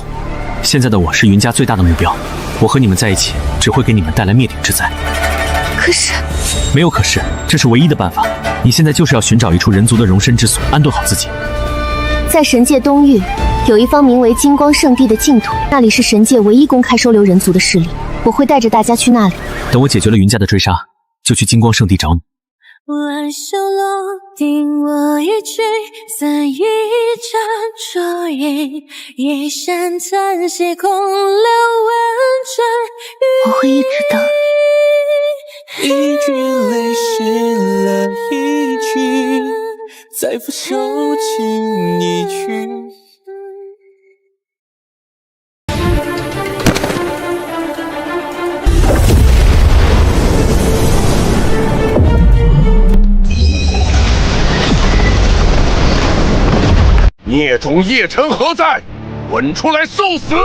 S8: 现在的我是云家最大的目标，我和你们在一起只会给你们带来灭顶之灾。
S2: 可是，
S8: 没有可是，这是唯一的办法。你现在就是要寻找一处人族的容身之所，安顿好自己。
S2: 在神界东域，有一方名为金光圣地的净土，那里是神界唯一公开收留人族的势力。我会带着大家去那里。
S8: 等我解决了云家的追杀，就去金光圣地找你。
S11: 挽袖落定我一曲，散一盏烛影，一声叹息，空留万转。
S2: 我会一直等。
S12: 一句泪湿了一句，再拂袖轻一曲。
S9: 孽种叶辰何在？滚出来受死！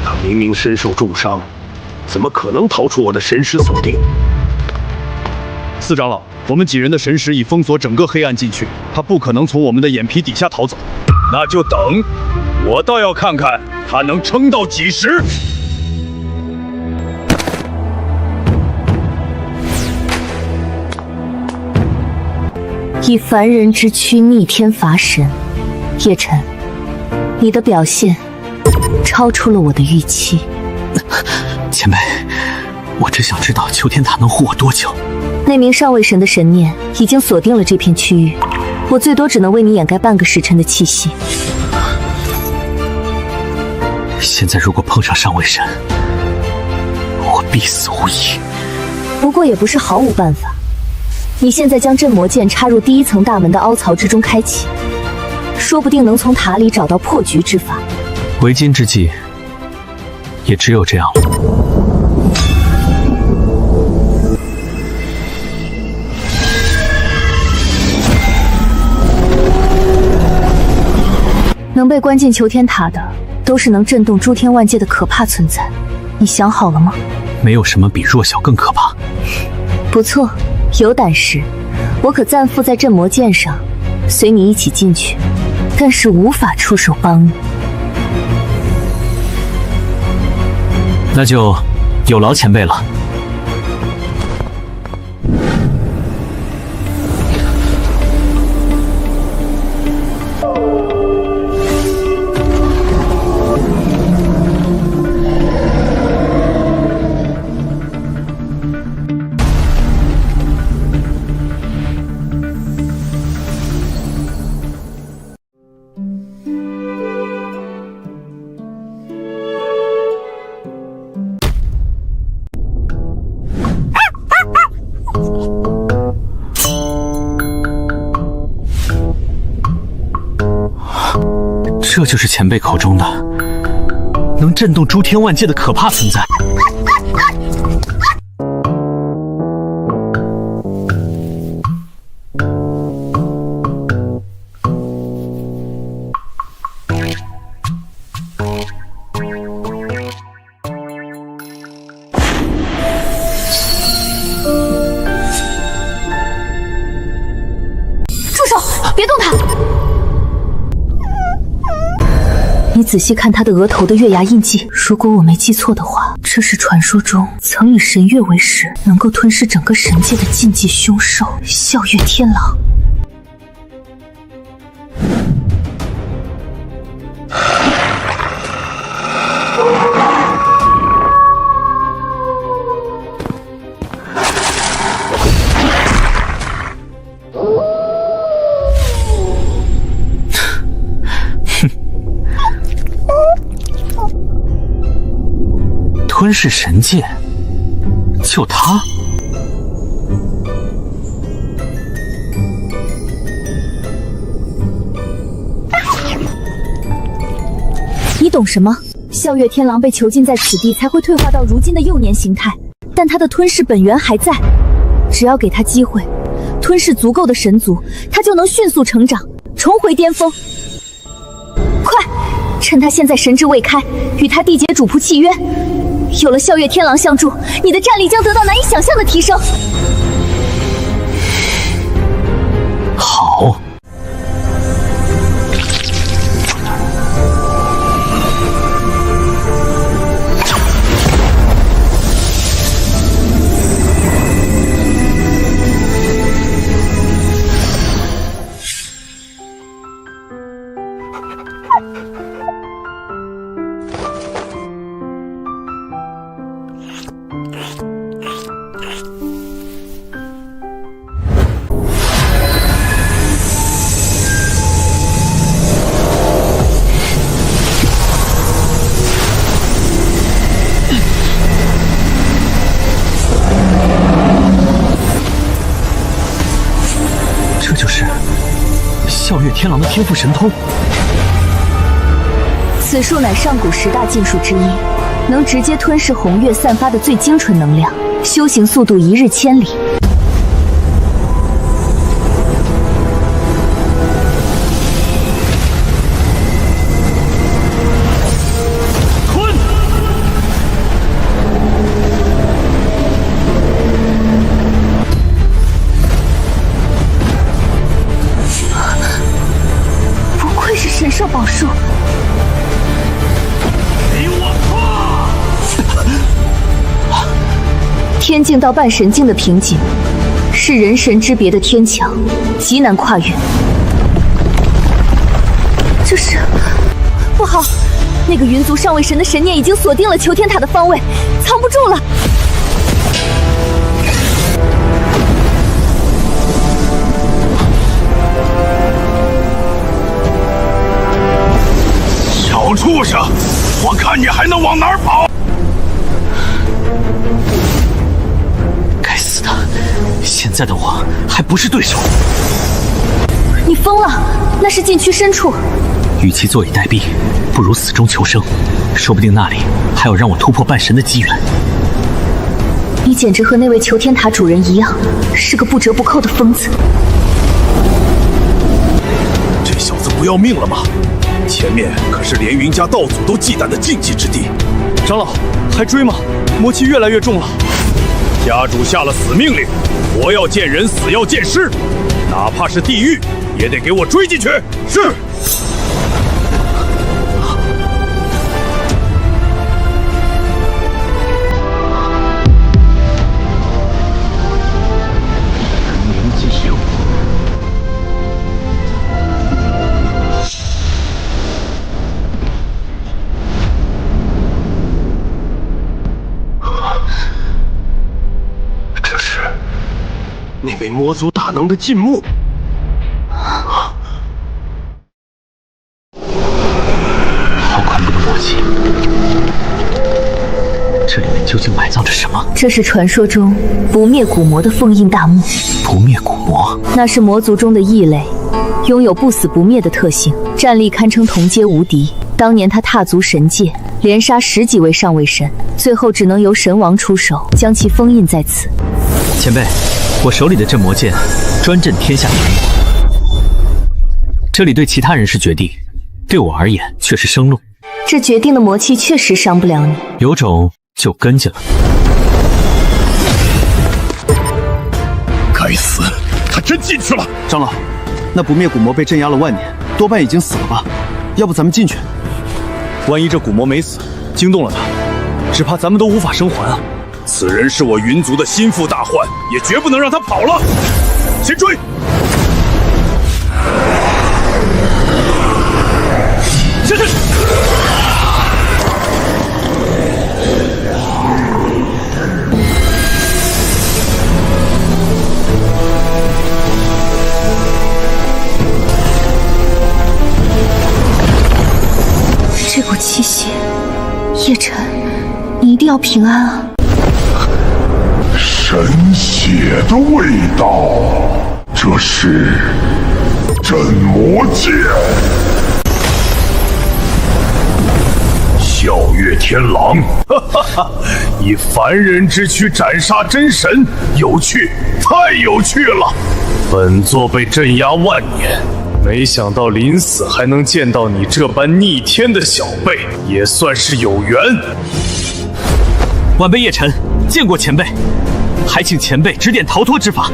S9: 他明明身受重伤，怎么可能逃出我的神识锁定？
S1: 四长老，我们几人的神识已封锁整个黑暗禁区，他不可能从我们的眼皮底下逃走。
S5: 那就等，我倒要看看他能撑到几时。
S2: 以凡人之躯逆天伐神，叶辰，你的表现超出了我的预期。
S4: 前辈，我只想知道秋天塔能护我多久。
S2: 那名上位神的神念已经锁定了这片区域，我最多只能为你掩盖半个时辰的气息。
S4: 现在如果碰上上位神，我必死无疑。
S2: 不过也不是毫无办法。你现在将镇魔剑插入第一层大门的凹槽之中开启，说不定能从塔里找到破局之法。
S4: 为今之计，也只有这样了。
S2: 能被关进囚天塔的，都是能震动诸天万界的可怕存在。你想好了吗？
S4: 没有什么比弱小更可怕。
S2: 不错。有胆识，我可暂附在镇魔剑上，随你一起进去，但是无法出手帮你。
S4: 那就有劳前辈了。这就是前辈口中的能震动诸天万界的可怕存在。
S2: 住手！别动他！你仔细看他的额头的月牙印记，如果我没记错的话，这是传说中曾以神月为食，能够吞噬整个神界的禁忌凶兽——笑月天狼。
S4: 吞噬神界，就他？
S2: 你懂什么？笑月天狼被囚禁在此地，才会退化到如今的幼年形态，但他的吞噬本源还在。只要给他机会，吞噬足够的神族，他就能迅速成长，重回巅峰。快，趁他现在神智未开，与他缔结主仆契约。有了笑月天狼相助，你的战力将得到难以想象的提升。
S4: 好。月天狼的天赋神通。
S2: 此术乃上古10大禁术之一，能直接吞噬红月散发的最精纯能量，修行速度1日千里。
S11: 神兽宝术，
S6: 给我
S2: 破！天境到半神境的瓶颈，是人神之别的天墙，极难跨越。这是不好，那个云族上位神的神念已经锁定了求天塔的方位，藏不住了。
S6: 小畜生，我看你还能往哪儿跑！
S4: 该死的，现在的我还不是对手。
S2: 你疯了，那是禁区深处。
S4: 与其坐以待毙，不如死中求生。说不定那里还有让我突破半神的机缘。
S2: 你简直和那位求天塔主人一样，是个不折不扣的疯子。
S5: 这小子不要命了吗？前面可是连云家道祖都忌惮的禁忌之地。
S3: 长老，还追吗？魔气越来越重了。
S5: 家主下了死命令，活要见人，死要见尸，哪怕是地狱，也得给我追进去。是。
S9: 那位魔族大能的禁墓，
S4: 好恐怖的魔气！这里面究竟埋葬着什么？
S2: 这是传说中不灭古魔的封印大墓。
S4: 不灭古魔，
S2: 那是魔族中的异类，拥有不死不灭的特性，战力堪称同阶无敌。当年他踏足神界，连杀10几位上位神，最后只能由神王出手将其封印在此。
S4: 前辈，我手里的镇魔剑专镇天下之魔，这里对其他人是绝地，对我而言却是生路。
S2: 这绝定的魔气确实伤不了你，
S4: 有种就跟进了。
S5: 该死，他真进去了！
S1: 长老，那不灭古魔被镇压了万年，多半已经死了吧？要不咱们进去？
S3: 万一这古魔没死，惊动了他，只怕咱们都无法生还啊！
S5: 此人是我云族的心腹大患，也绝不能让他跑了。先追！
S3: 是。
S11: 这股气息，叶晨，你一定要平安啊！
S9: 神血的味道，这是镇魔剑。
S5: 笑月天狼，哈哈哈！以凡人之躯斩杀真神，有趣，太有趣了。本座被镇压万年，没想到临死还能见到你这般逆天的小辈，也算是有缘。
S4: 晚辈叶晨见过前辈，还请前辈指点逃脱之法。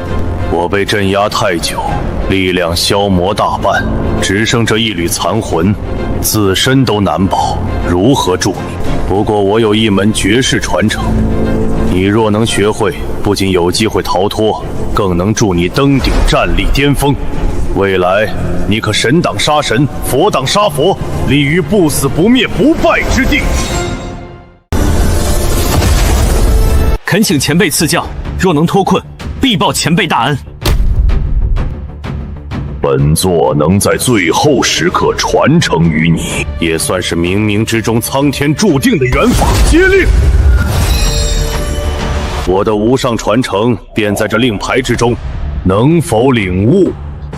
S5: 我被镇压太久，力量消磨大半，只剩这一缕残魂，自身都难保，如何助你？不过我有一门绝世传承，你若能学会，不仅有机会逃脱，更能助你登顶战力巅峰。未来你可神挡杀神，佛挡杀佛，立于不死不灭不败之地。
S4: 恳请前辈赐教，若能脱困，必报前辈大恩。
S5: 本座能在最后时刻传承于你，也算是冥冥之中苍天注定的缘法。接令！我的无上传承便在这令牌之中，能否领悟？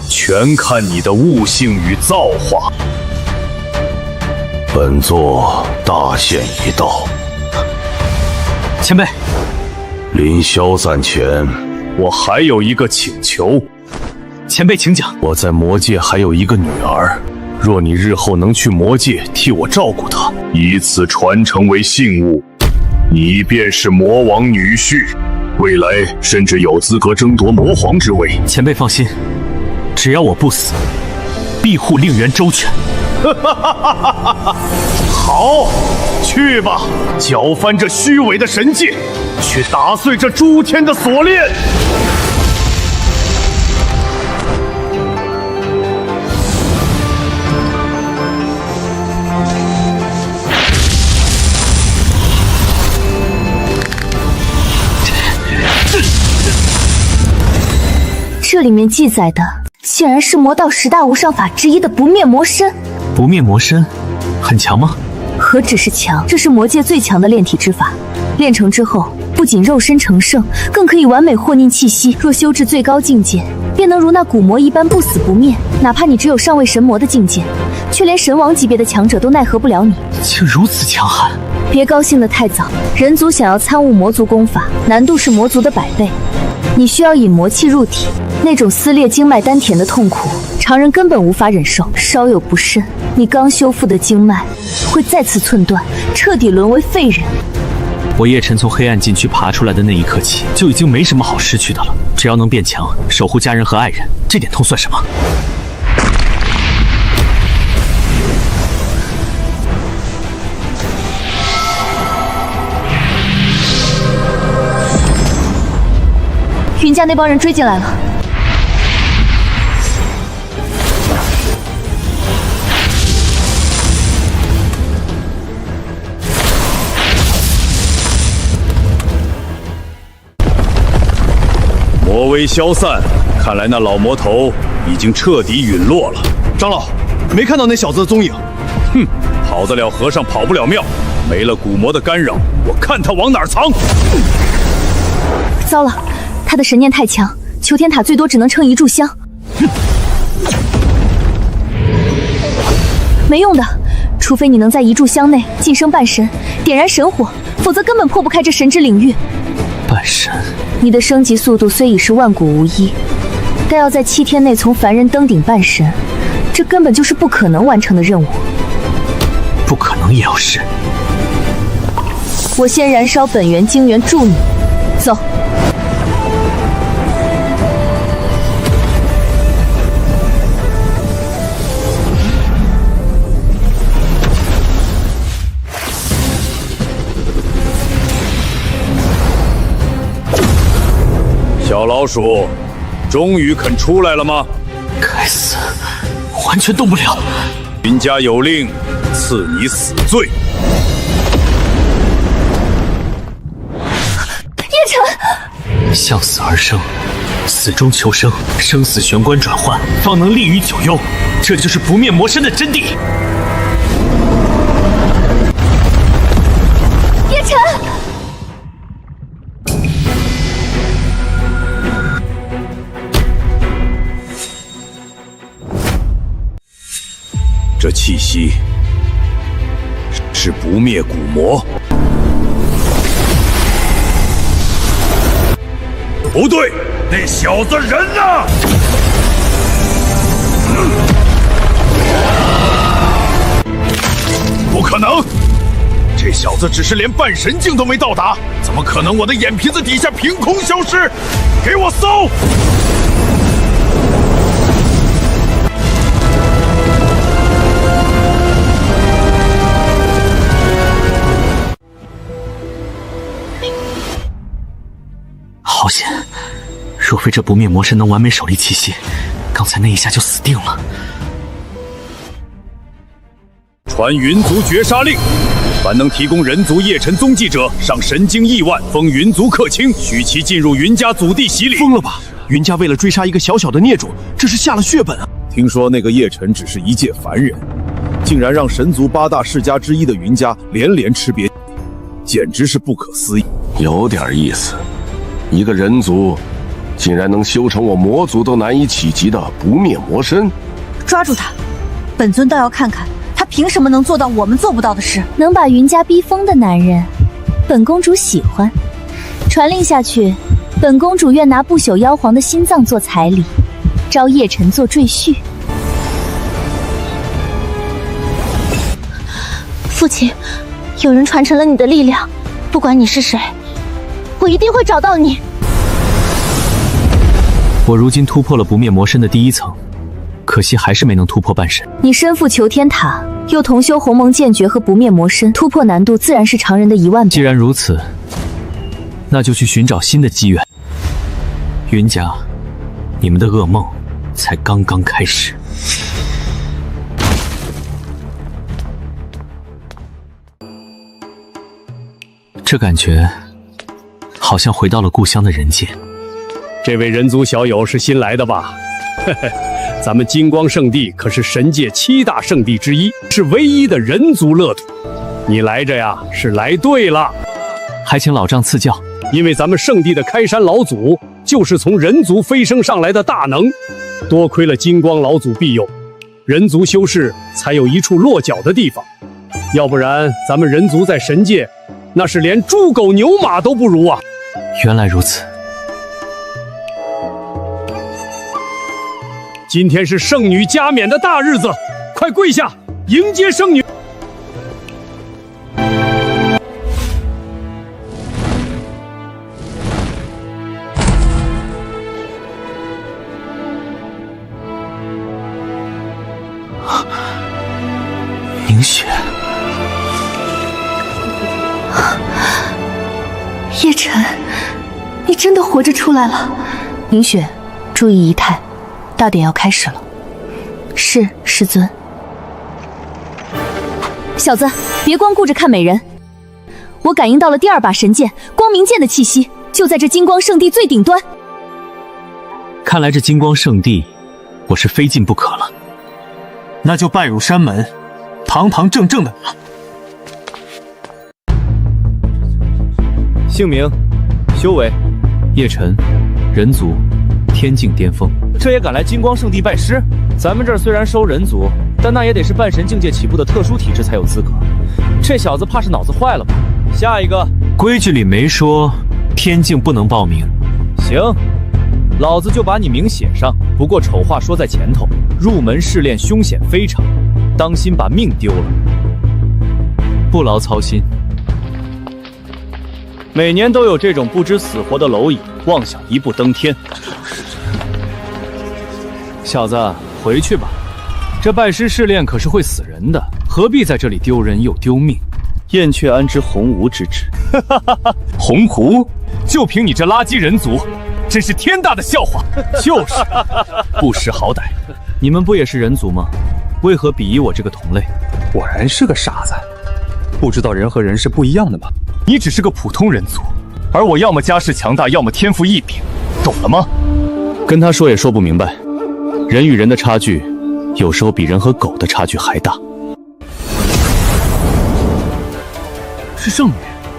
S5: 全看你的悟性与造化。本座大限已到。
S3: 前辈，
S5: 临消散前，我还有一个请求。
S3: 前辈请讲。
S5: 我在魔界还有一个女儿，若你日后能去魔界替我照顾她，以此传承为信物，你便是魔王女婿，未来甚至有资格争夺魔皇之位。
S3: 前辈放心，只要我不死，庇护令媛周全。
S5: 好，去吧，搅翻这虚伪的神界，去打碎这诸天的锁链。
S2: 这里面记载的竟然是魔道10大无上法之一的不灭魔身。
S3: 不灭魔身很强吗？
S2: 何止是强，这是魔界最强的炼体之法。炼成之后，不仅肉身成圣，更可以完美和凝气息。若修至最高境界，便能如那古魔一般不死不灭。哪怕你只有上位神魔的境界，却连神王级别的强者都奈何不了你。
S3: 竟如此强悍！
S2: 别高兴得太早，人族想要参悟魔族功法，难度是魔族的100倍。你需要引魔气入体，那种撕裂经脉丹田的痛苦，常人根本无法忍受。稍有不慎，你刚修复的经脉会再次寸断，彻底沦为废人。
S3: 我叶晨从黑暗禁区爬出来的那一刻起，就已经没什么好失去的了。只要能变强，守护家人和爱人，这点痛算什么？
S2: 云家那帮人追进来了。
S10: 魔威消散，看来那老魔头已经彻底陨落了。
S1: 长老，没看到那小子的踪影。
S10: 哼，跑得了和尚跑不了庙，没了古魔的干扰，我看他往哪儿藏。
S2: 糟了，他的神念太强，求天塔最多只能撑1炷香。没用的，除非你能在1炷香内晋升半神，点燃神火，否则根本破不开这神之领域。
S3: 半神，
S2: 你的升级速度虽已是万古无一，但要在7天内从凡人登顶半神，这根本就是不可能完成的任务。
S3: 不可能也要是。
S2: 我先燃烧本源晶元助你，走。
S10: 小老鼠，终于肯出来了吗？
S3: 该死，完全动不了。
S10: 云家有令，赐你死罪。
S2: 叶晨，
S3: 向死而生，死中求生，生死玄关转换，方能立于九幽。这就是不灭魔身的真谛。
S2: 叶晨。
S10: 这气息是不灭古魔？不对，那小子人呢？
S1: 不可能！这小子只是连半神境都没到达，怎么可能我的眼皮子底下凭空消失？给我搜！
S3: 好险！若非这不灭魔身能完美守立气息，刚才那一下就死定了。
S10: 传云族绝杀令，凡能提供人族叶晨踪迹者，上神经亿万，封云族客卿，许其进入云家祖地洗礼。
S1: 疯了吧？云家为了追杀一个小小的孽种，这是下了血本啊！
S13: 听说那个叶晨只是一介凡人，竟然让神族8大世家之一的云家连连吃瘪，简直是不可思议。
S9: 有点意思。一个人族竟然能修成我魔族都难以企及的不灭魔身。
S14: 抓住他！本尊倒要看看他凭什么能做到我们做不到的事。
S2: 能把云家逼疯的男人，本公主喜欢。传令下去，本公主愿拿不朽妖皇的心脏做彩礼，招叶晨做赘婿。
S11: 父亲，有人传承了你的力量，不管你是谁，我一定会找到你。
S8: 我如今突破了不灭魔身的第1层，可惜还是没能突破半神。
S2: 你身负求天塔，又同修鸿蒙剑诀和不灭魔身，突破难度自然是常人的1万倍。
S8: 既然如此，那就去寻找新的机缘。云家，你们的噩梦才刚刚开始。这感觉好像回到了故乡的人间。
S10: 这位人族小友是新来的吧？嘿嘿，咱们金光圣地可是神界7大圣地之一，是唯一的人族乐土。你来着呀，是来对了。
S8: 还请老丈赐教。
S10: 因为咱们圣地的开山老祖就是从人族飞升上来的大能，多亏了金光老祖庇佑，人族修士才有一处落脚的地方。要不然咱们人族在神界那是连猪狗牛马都不如啊！
S8: 原来如此。
S10: 今天是圣女加冕的大日子，快跪下迎接圣女！
S8: 凝雪，
S11: 叶晨，你真的活着出来了。
S2: 凝雪，注意仪态，大典要开始了。是，师尊。小子，别光顾着看美人。我感应到了第2把神剑光明剑的气息，就在这金光圣地最顶端。
S8: 看来这金光圣地，我是非进不可了。那就拜入山门，堂堂正正的。
S3: 姓名：修为，
S8: 叶晨，人族，天境巅峰。
S3: 这也敢来金光圣地拜师？咱们这儿虽然收人族，但那也得是半神境界起步的特殊体质才有资格。这小子怕是脑子坏了吧？下一个，
S8: 规矩里没说天境不能报名。
S3: 行，老子就把你名写上。不过丑话说在前头，入门试炼凶险非常，当心把命丢了。
S8: 不劳操心。
S3: 每年都有这种不知死活的蝼蚁妄想一步登天。小子，回去吧。这拜师试炼可是会死人的，何必在这里丢人又丢命？
S1: 燕雀安知鸿鹄之志？
S3: 鸿鹄，就凭你这垃圾人族，真是天大的笑话！就是，不识好歹。你们不也是人族吗？为何鄙夷我这个同类？
S15: 果然是个傻子，不知道人和人是不一样的吗？
S3: 你只是个普通人族，而我要么家世强大，要么天赋异禀，懂了吗？跟他说也说不明白，人与人的差距，有时候比人和狗的差距还大。
S15: 是圣女，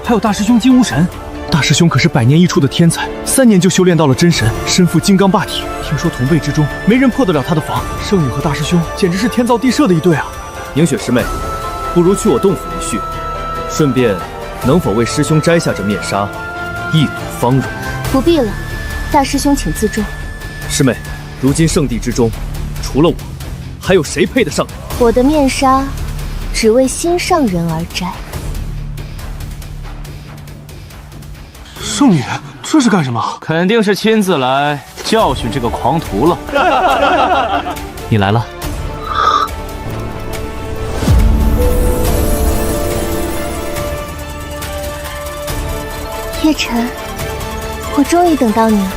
S15: 还有大师兄金无神。
S3: 大师兄可是100年一出的天才，3年就修炼到了真神，身负金刚霸体。听说同辈之中没人破得了他的防。圣女和大师兄简直是天造地设的一对啊！凝雪师妹，不如去我洞府一叙，顺便能否为师兄摘下这面纱，一睹芳容？
S11: 不必了，大师兄请自重。
S3: 师妹，如今圣地之中，除了我，还有谁配得上你？
S11: 我的面纱，只为心上人而摘。
S15: 圣女，这是干什么？
S3: 肯定是亲自来教训这个狂徒了。
S8: 你来了。
S11: 叶晨，我终于等到你了。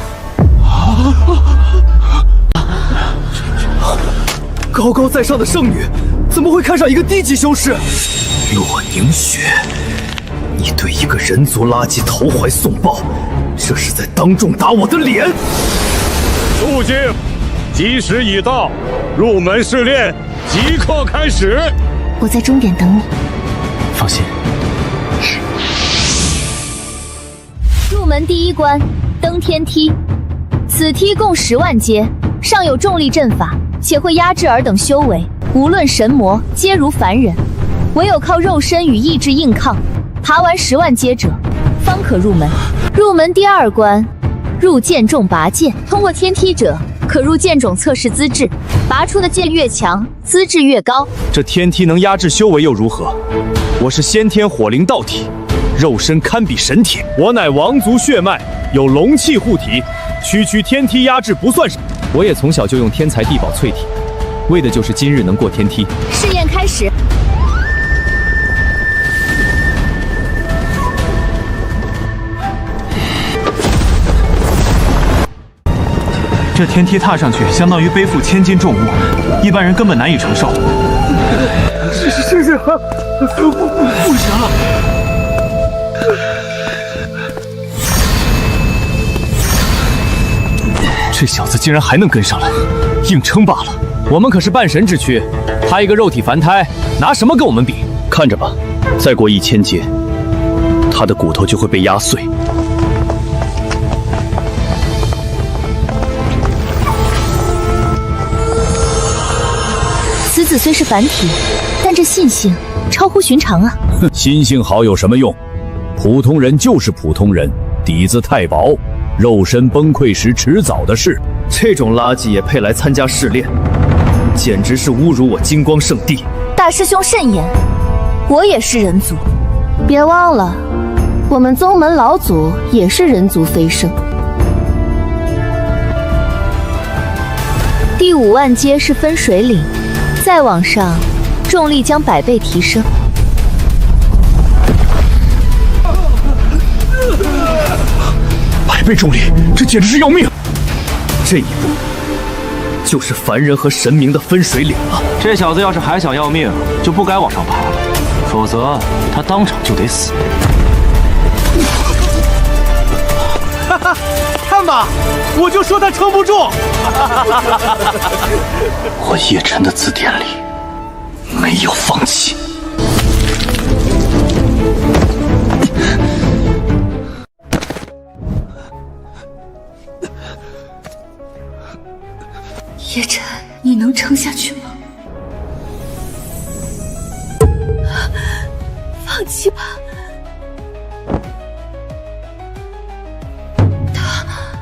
S3: 高高在上的圣女，怎么会看上一个低级修士？
S1: 洛凝雪，你对一个人族垃圾投怀送抱，这是在当众打我的脸！
S16: 肃静，吉时已到，入门试炼即刻开始。
S11: 我在终点等你。
S8: 放心。
S2: 入门第1关，登天梯。此此梯共10万阶，上有重力阵法，且会压制尔等修为。无论神魔，皆如凡人，唯有靠肉身与意志硬抗，爬完10万阶者，方可入门。入门第2关，入剑重拔剑。通过天梯者，可入剑种测试资质，拔出的剑越强，资质越高。
S3: 这天梯能压制修为又如何？我是先天火灵道体，肉身堪比神铁。我乃王族血脉，有龙气护体，区天梯压制不算什么。我也从小就用天材地宝淬体，为的就是今日能过天梯。
S2: 试验开始。
S15: 这天梯踏上去，相当于背负1000斤重物，一般人根本难以承受。
S6: 是，不行了。
S3: 这小子竟然还能跟上来，硬撑罢了。我们可是半神之躯，他一个肉体凡胎，拿什么跟我们比？
S1: 看着吧，再过1000阶，他的骨头就会被压碎。
S2: 此子虽是凡体，但这信性超乎寻常啊！
S13: 心性好有什么用？普通人就是普通人，底子太薄，肉身崩溃时迟早的事。
S3: 这种垃圾也配来参加试炼，简直是侮辱我金光圣地！
S2: 大师兄慎言，我也是人族，别忘了，我们宗门老祖也是人族飞升。第5万阶是分水岭。再往上，重力将100倍提升。
S1: 100倍重力，这简直是要命！
S3: 这一步就是凡人和神明的分水岭了。
S8: 这小子要是还想要命，就不该往上爬了，否则他当场就得死。
S3: 哈哈，看吧，我就说他撑不住。
S4: 我叶辰的字典里没有放弃。
S11: 叶辰，你能撑下去吗？放弃吧。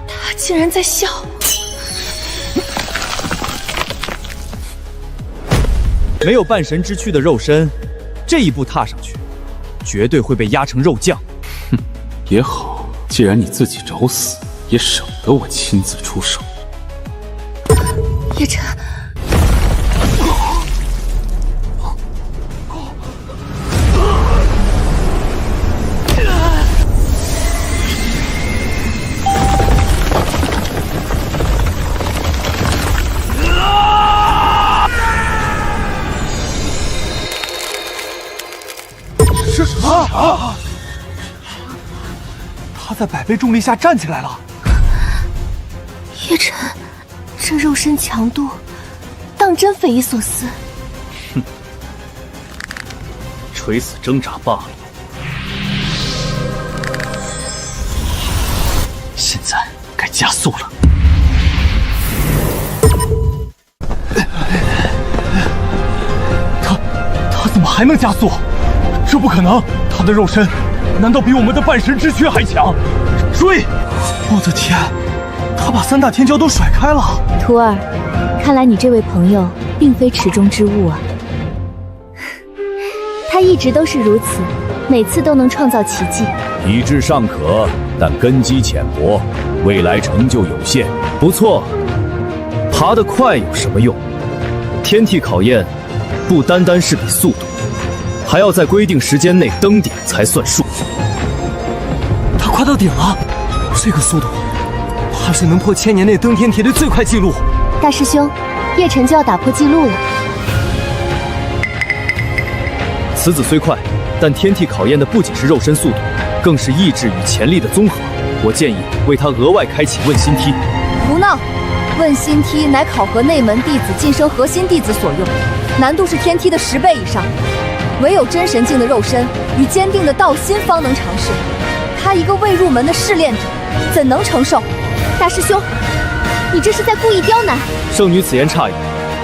S11: 他竟然在笑。
S3: 没有半神之躯的肉身，这一步踏上去，绝对会被压成肉酱。
S8: 哼，也好，既然你自己找死，也省得我亲自出手。
S11: 叶辰，
S6: 是什么？他在100倍重力下站起来了。
S11: 叶辰，这肉身强度，当真匪夷所思。
S3: 哼，垂死挣扎罢了。现在该加速了。
S6: 他怎么还能加速？这不可能！他的肉身难道比我们的半神之躯还强？追！我的天，他把3大天骄都甩开了。
S2: 徒儿，看来你这位朋友并非池中之物啊。他一直都是如此，每次都能创造奇迹。
S13: 体质尚可，但根基浅薄，未来成就有限。
S3: 不错，爬得快有什么用？天梯考验不单单是比速度，还要在规定时间内登顶才算数。
S6: 他快到顶了，这个速度怕是能破1000年内登天梯的最快记录。
S2: 大师兄，叶辰就要打破记录了。
S3: 此子虽快，但天梯考验的不仅是肉身速度，更是意志与潜力的综合。我建议为他额外开启问心梯。
S14: 胡闹！问心梯乃考核内门弟子晋升核心弟子所用，难度是天梯的10倍以上。唯有真神境的肉身与坚定的道心方能尝试。他一个未入门的试炼者，怎能承受？大师兄，你这是在故意刁难。
S3: 圣女此言差矣。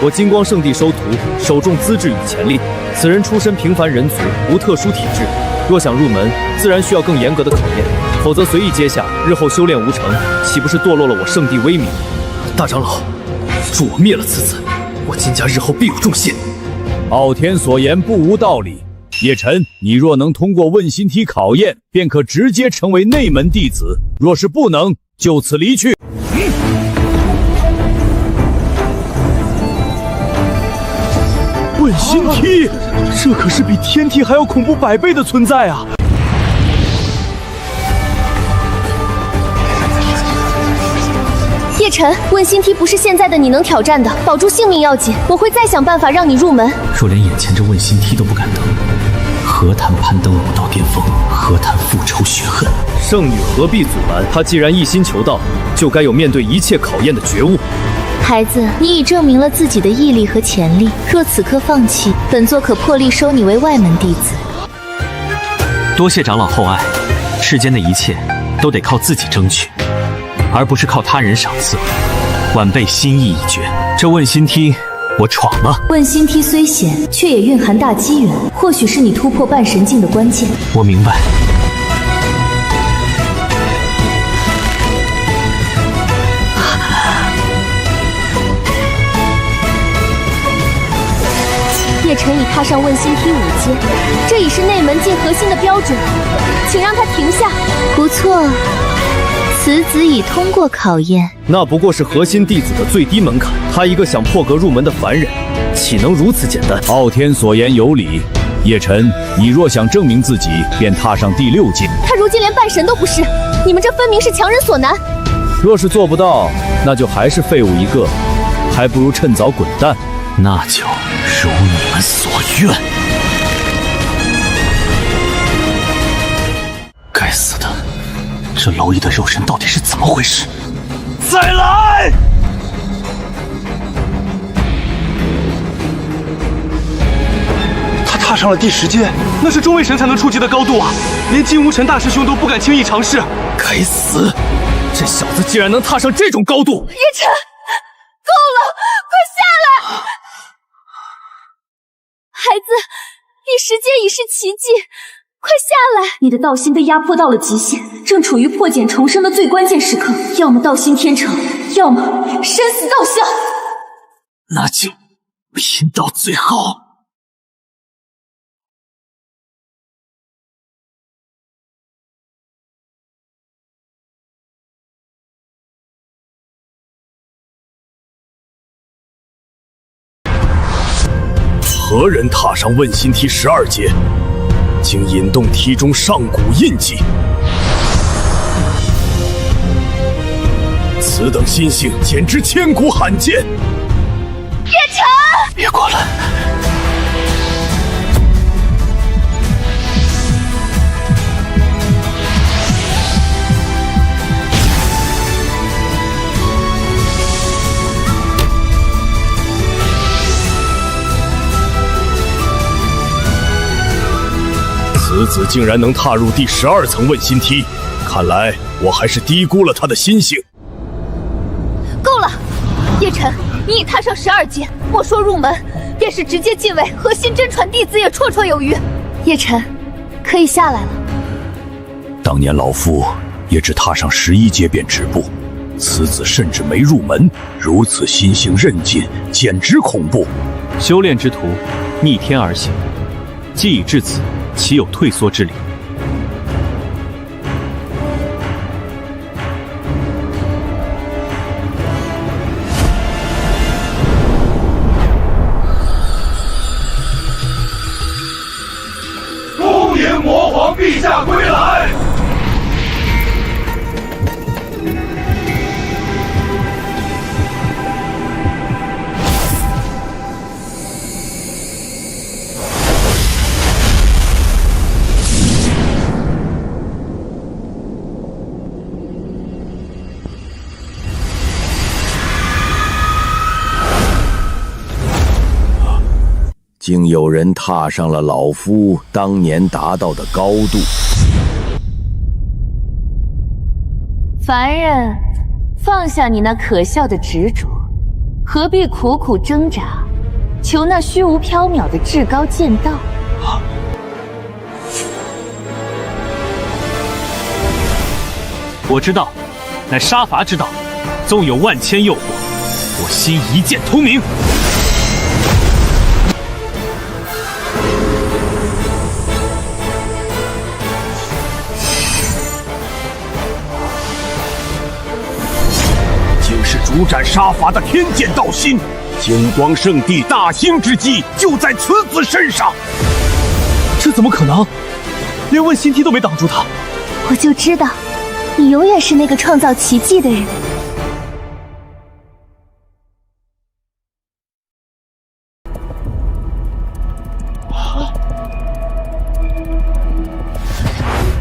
S3: 我金光圣地收徒，首重资质与潜力。此人出身平凡人族，无特殊体质。若想入门，自然需要更严格的考验，否则随意接下，日后修炼无成，岂不是堕落了我圣地威名？大长老，助我灭了此子，我金家日后必有重谢。
S13: 傲天所言不无道理。叶晨，你若能通过问心梯考验，便可直接成为内门弟子；若是不能，就此离去。
S3: 问心梯，这可是比天梯还要恐怖100倍的存在啊！
S14: 叶晨，问心梯不是现在的你能挑战的，保住性命要紧。我会再想办法让你入门。
S8: 若连眼前这问心梯都不敢登，何谈攀登武道巅峰？何谈复仇雪恨？
S3: 圣女何必阻拦？她既然一心求道，就该有面对一切考验的觉悟。
S2: 孩子，你已证明了自己的毅力和潜力，若此刻放弃，本座可破例收你为外门弟子。
S8: 多谢长老厚爱，世间的一切都得靠自己争取，而不是靠他人赏赐。晚辈心意已决，这问心梯我闯了。
S2: 问心梯虽险，却也蕴含大机缘，或许是你突破半神境的关键。
S8: 我明白。
S14: 叶晨已踏上问心梯5阶，这已是内门境核心的标准，请让他停下。
S2: 不错，此子已通过考验。
S3: 那不过是核心弟子的最低门槛，他一个想破格入门的凡人，岂能如此简单？
S13: 傲天所言有理，叶晨，你若想证明自己，便踏上第6阶。
S14: 他如今连半神都不是，你们这分明是强人所难。
S13: 若是做不到，那就还是废物一个，还不如趁早滚蛋。
S8: 那就如你们所愿。该死的，这蝼蚁的肉身到底是怎么回事？
S6: 再来！他踏上了第10阶，那是中位神才能触及的高度啊！连金无尘大师兄都不敢轻易尝试。
S3: 该死，这小子竟然能踏上这种高度！
S14: 叶晨，够了，快下来！孩子，第10阶已是奇迹，快下来！
S2: 你的道心被压迫到了极限，正处于破茧重生的最关键时刻，要么道心天成，要么生死道消。
S8: 那就拼到最后。
S13: 何人踏上问心梯12阶，竟引动梯中上古印记？此等心性简直千古罕见。
S14: 叶晨，
S8: 别过来！
S13: 此子竟然能踏入第12层问心梯，看来我还是低估了他的心性。
S14: 够了，叶晨，你已踏上12阶，莫说入门，便是直接进位核心真传弟子也绰绰有余。叶晨，可以下来了。
S13: 当年老夫也只踏上11阶便止步，此子甚至没入门，如此心性韧劲，简直恐怖。
S8: 修炼之途，逆天而行，既已至此，岂有退缩之理？
S9: 恭迎魔皇陛下归来！
S13: 竟有人踏上了老夫当年达到的高度。
S2: 凡人，放下你那可笑的执着，何必苦苦挣扎，求那虚无缥缈的至高剑道？
S8: 我知道，乃杀伐之道，纵有万千诱惑，我心一剑通明。
S9: 竟是主斩杀伐的天剑道心，金光圣地大兴之机就在此子身上。
S3: 这怎么可能？连问心梯都没挡住他。
S2: 我就知道，你永远是那个创造奇迹的人。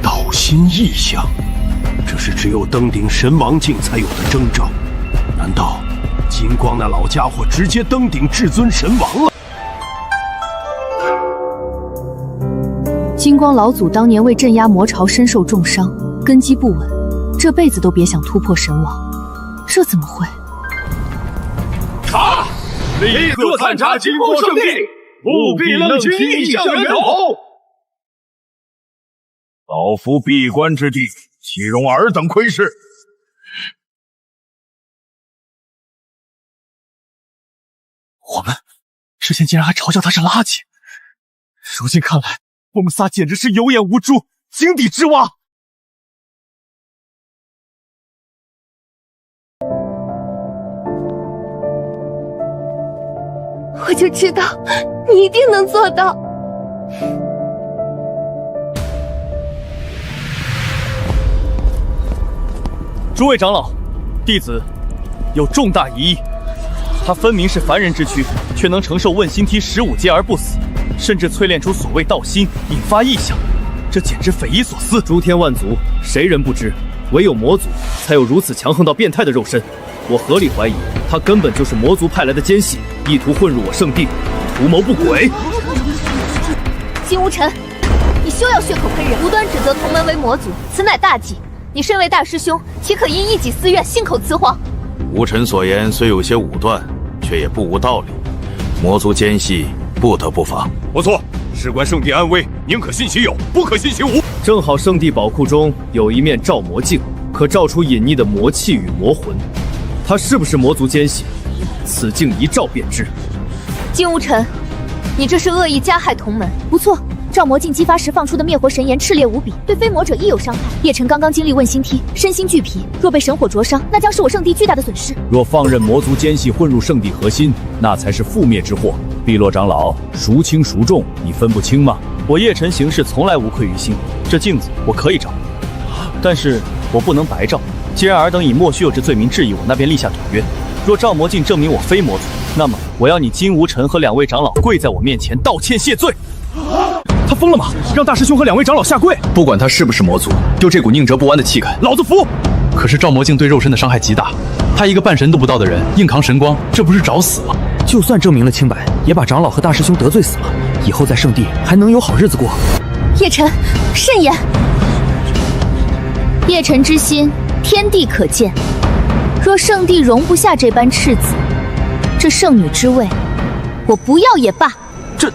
S9: 道心异象，这是只有登顶神王境才有的征兆。难道金光那老家伙直接登顶至尊神王了？
S2: 金光老祖当年为镇压魔潮身受重伤，根基不稳，这辈子都别想突破神王。这怎么会？
S16: 查！立刻探查金光圣地，务必弄清异象源头。
S13: 老夫闭关之地，岂容尔等窥视？
S3: 我们之前竟然还嘲笑他是垃圾，如今看来，我们仨简直是有眼无珠，井底之蛙。
S11: 我就知道你一定能做到。
S3: 诸位长老，弟子有重大疑义。他分明是凡人之躯，却能承受问心梯15阶而不死，甚至淬炼出所谓道心，引发异象，这简直匪夷所思。诸天万族，谁人不知，唯有魔族才有如此强横到变态的肉身。我合理怀疑，他根本就是魔族派来的奸细，意图混入我圣地，图谋不轨。
S14: 金无尘，你休要血口喷人，无端指责同门为魔族，此乃大忌。你身为大师兄，岂可因一己私怨信口雌黄？
S5: 无尘所言虽有些武断，却也不无道理。魔族奸细不得不防。
S16: 不错，事关圣地安危，宁可信其有，不可信其无。
S3: 正好圣地宝库中有一面照魔镜，可照出隐匿的魔气与魔魂。他是不是魔族奸细？此镜一照便知。
S14: 金无尘，你这是恶意加害同门。不错，照魔镜激发时放出的灭活神炎炽烈无比，对非魔者亦有伤害。叶晨刚刚经历问心梯，身心俱疲，若被神火灼伤，那将是我圣地巨大的损失。
S13: 若放任魔族奸细混入圣地核心，那才是覆灭之祸。碧落长老，孰轻孰重，你分不清吗？
S3: 我叶晨行事从来无愧于心，这镜子我可以照，但是我不能白照。既然尔等以莫须有之罪名质疑我，那便立下赌约。若照魔镜证明我非魔族，那么我要你金无尘和2位长老跪在我面前道歉谢罪。他疯了吗？让大师兄和2位长老下跪？
S17: 不管他是不是魔族，就这股宁折不弯的气概，
S3: 老子服。
S15: 可是照魔镜对肉身的伤害极大，他一个半神都不到的人，硬扛神光，这不是找死吗？
S18: 就算证明了清白，也把长老和大师兄得罪死了，以后在圣地还能有好日子过？
S14: 叶晨，慎言！叶晨之心，天地可见。若圣地容不下这般赤子，这圣女之位，我不要也罢。
S3: 这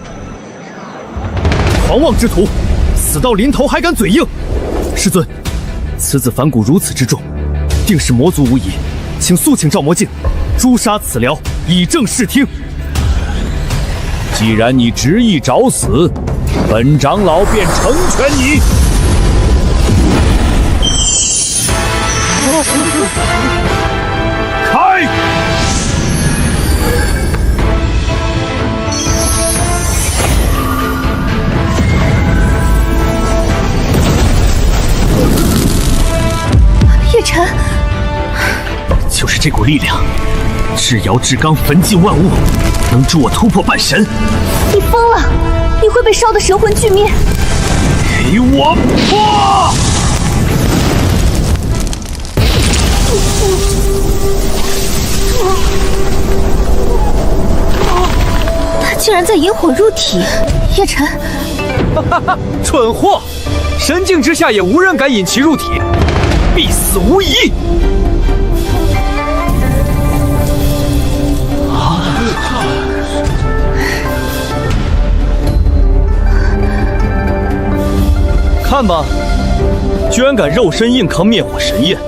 S3: 狂妄之徒，死到临头还敢嘴硬！师尊，此子反骨如此之重，定是魔族无疑，请速请照魔镜，诛杀此僚，以正视听。
S13: 既然你执意找死，本长老便成全你。开！
S14: 叶晨，
S3: 就是这股力量，至瑶至刚，焚尽万物，能助我突破半神。
S14: 你疯了！你会被烧得神魂俱灭！
S3: 给我破！
S14: 他竟然在引火入体！叶晨，
S3: 蠢货！神境之下也无人敢引其入体，必死无疑！居然敢肉身硬扛灭火神焰，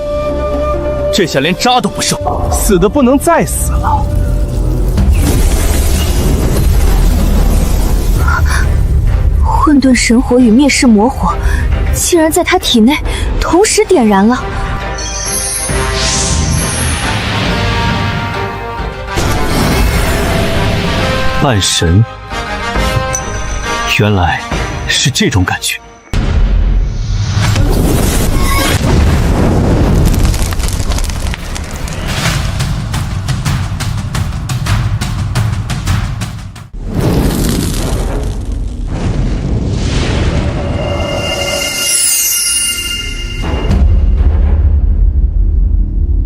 S3: 这下连渣都不剩，死的不能再死了。
S2: 混沌神火与灭世魔火，竟然在他体内同时点燃了。
S8: 半神，原来是这种感觉。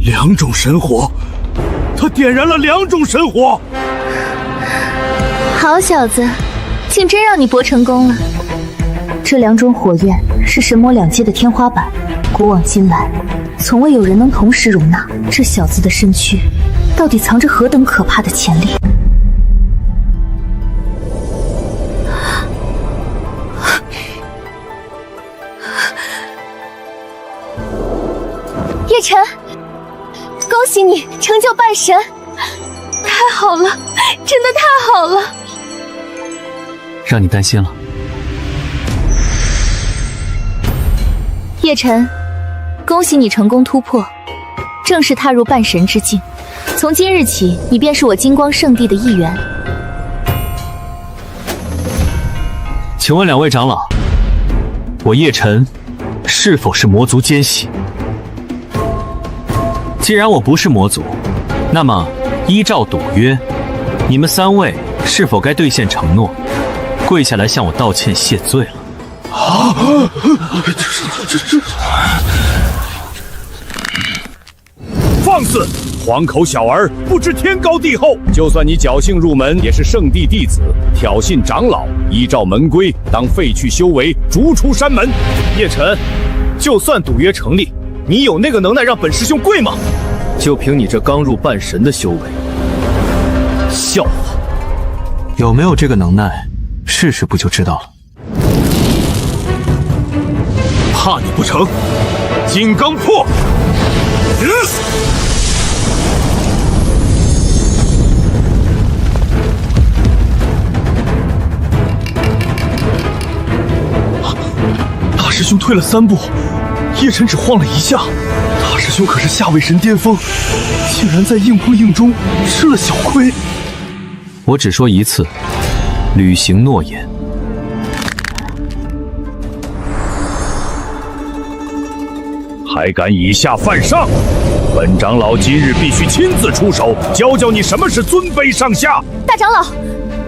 S1: 2种神火，他点燃了2种神火。
S2: 好小子，竟真让你博成功了。这2种火焰是神魔2阶的天花板，古往今来，从未有人能同时容纳。这小子的身躯，到底藏着何等可怕的潜力？
S14: 叶晨，恭喜你成就半神！太好了，真的太好了！
S8: 让你担心了。
S2: 叶晨，恭喜你成功突破，正式踏入半神之境。从今日起，你便是我金光圣地的一员。
S8: 请问2位长老，我叶晨是否是魔族奸细？既然我不是魔族，那么依照赌约，你们3位是否该兑现承诺？跪下来向我道歉谢罪了。
S13: 放肆！黄口小儿，不知天高地厚。就算你侥幸入门，也是圣地弟子，挑衅长老，依照门规，当废去修为，逐出山门。
S3: 叶晨，就算赌约成立，你有那个能耐让本师兄跪吗？就凭你这刚入半神的修为，笑话！
S15: 有没有这个能耐？试试不就知道了。
S13: 怕你不成？金刚破！
S6: 大师兄退了3步，叶晨只晃了1下。大师兄可是下位神巅峰，竟然在硬碰硬中吃了小亏。
S8: 我只说一次，履行诺言。
S13: 还敢以下犯上！本长老今日必须亲自出手，教教你什么是尊卑上下。
S14: 大长老，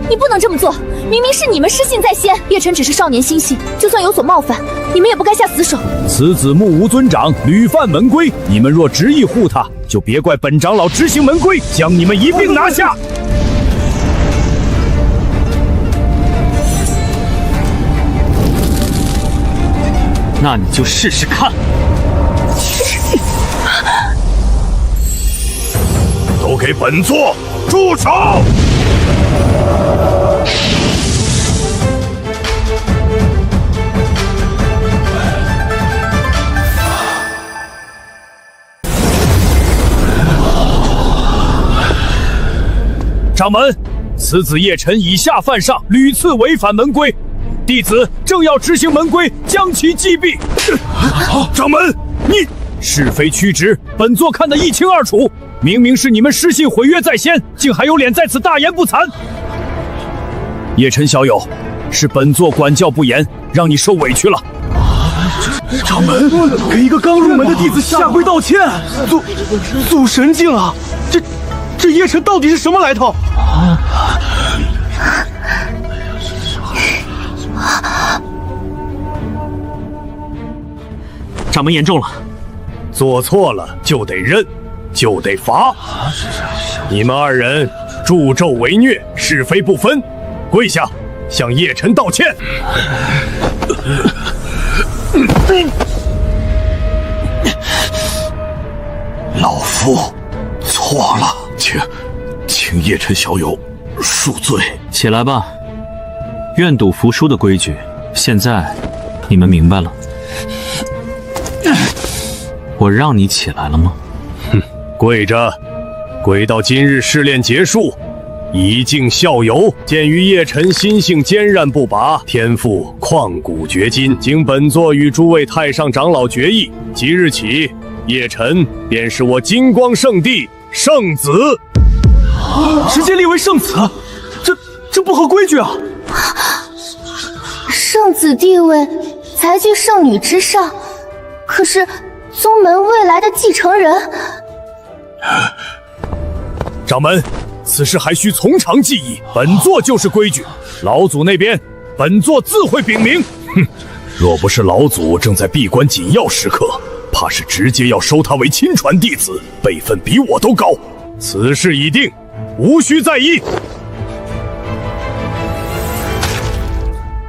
S14: 你不能这么做，明明是你们失信在先。叶晨只是少年心性，就算有所冒犯，你们也不该下死手。
S13: 此子目无尊长，屡犯门规，你们若执意护他，就别怪本长老执行门规，将你们一并拿下。
S8: 那你就试试看。
S13: 都给本座住手！掌门，此子叶晨以下犯上，屡次违反门规，弟子正要执行门规，将其击毙。掌门，你是非曲直，本座看得一清二楚。明明是你们失信毁约在先，竟还有脸在此大言不惭！叶晨小友，是本座管教不严，让你受委屈了。
S6: 掌门，给一个刚入门的弟子下跪道歉，祖神境啊！这叶晨到底是什么来头？
S8: 掌门言重了，
S13: 做错了就得认。就得罚！你们2人助纣为虐，是非不分，跪下向叶晨道歉。
S9: 老夫错了，请叶晨小友恕罪。
S8: 起来吧，愿赌服输的规矩，现在你们明白了。我让你起来了吗？
S5: 哼，跪着，跪到今日试炼结束，以敬校友。鉴于叶晨心性坚韧不拔，天赋旷古绝今，经本座与诸位太上长老决议，即日起，叶晨便是我金光圣地圣子。
S3: 直接立为圣子，这不合规矩啊！
S14: 圣子地位才居圣女之上，可是宗门未来的继承人。
S13: 掌门，此事还需从长计议，本座就是规矩。老祖那边，本座自会禀明。哼，若不是老祖正在闭关紧要时刻，怕是直接要收他为亲传弟子，辈分比我都高。此事已定，无需再议。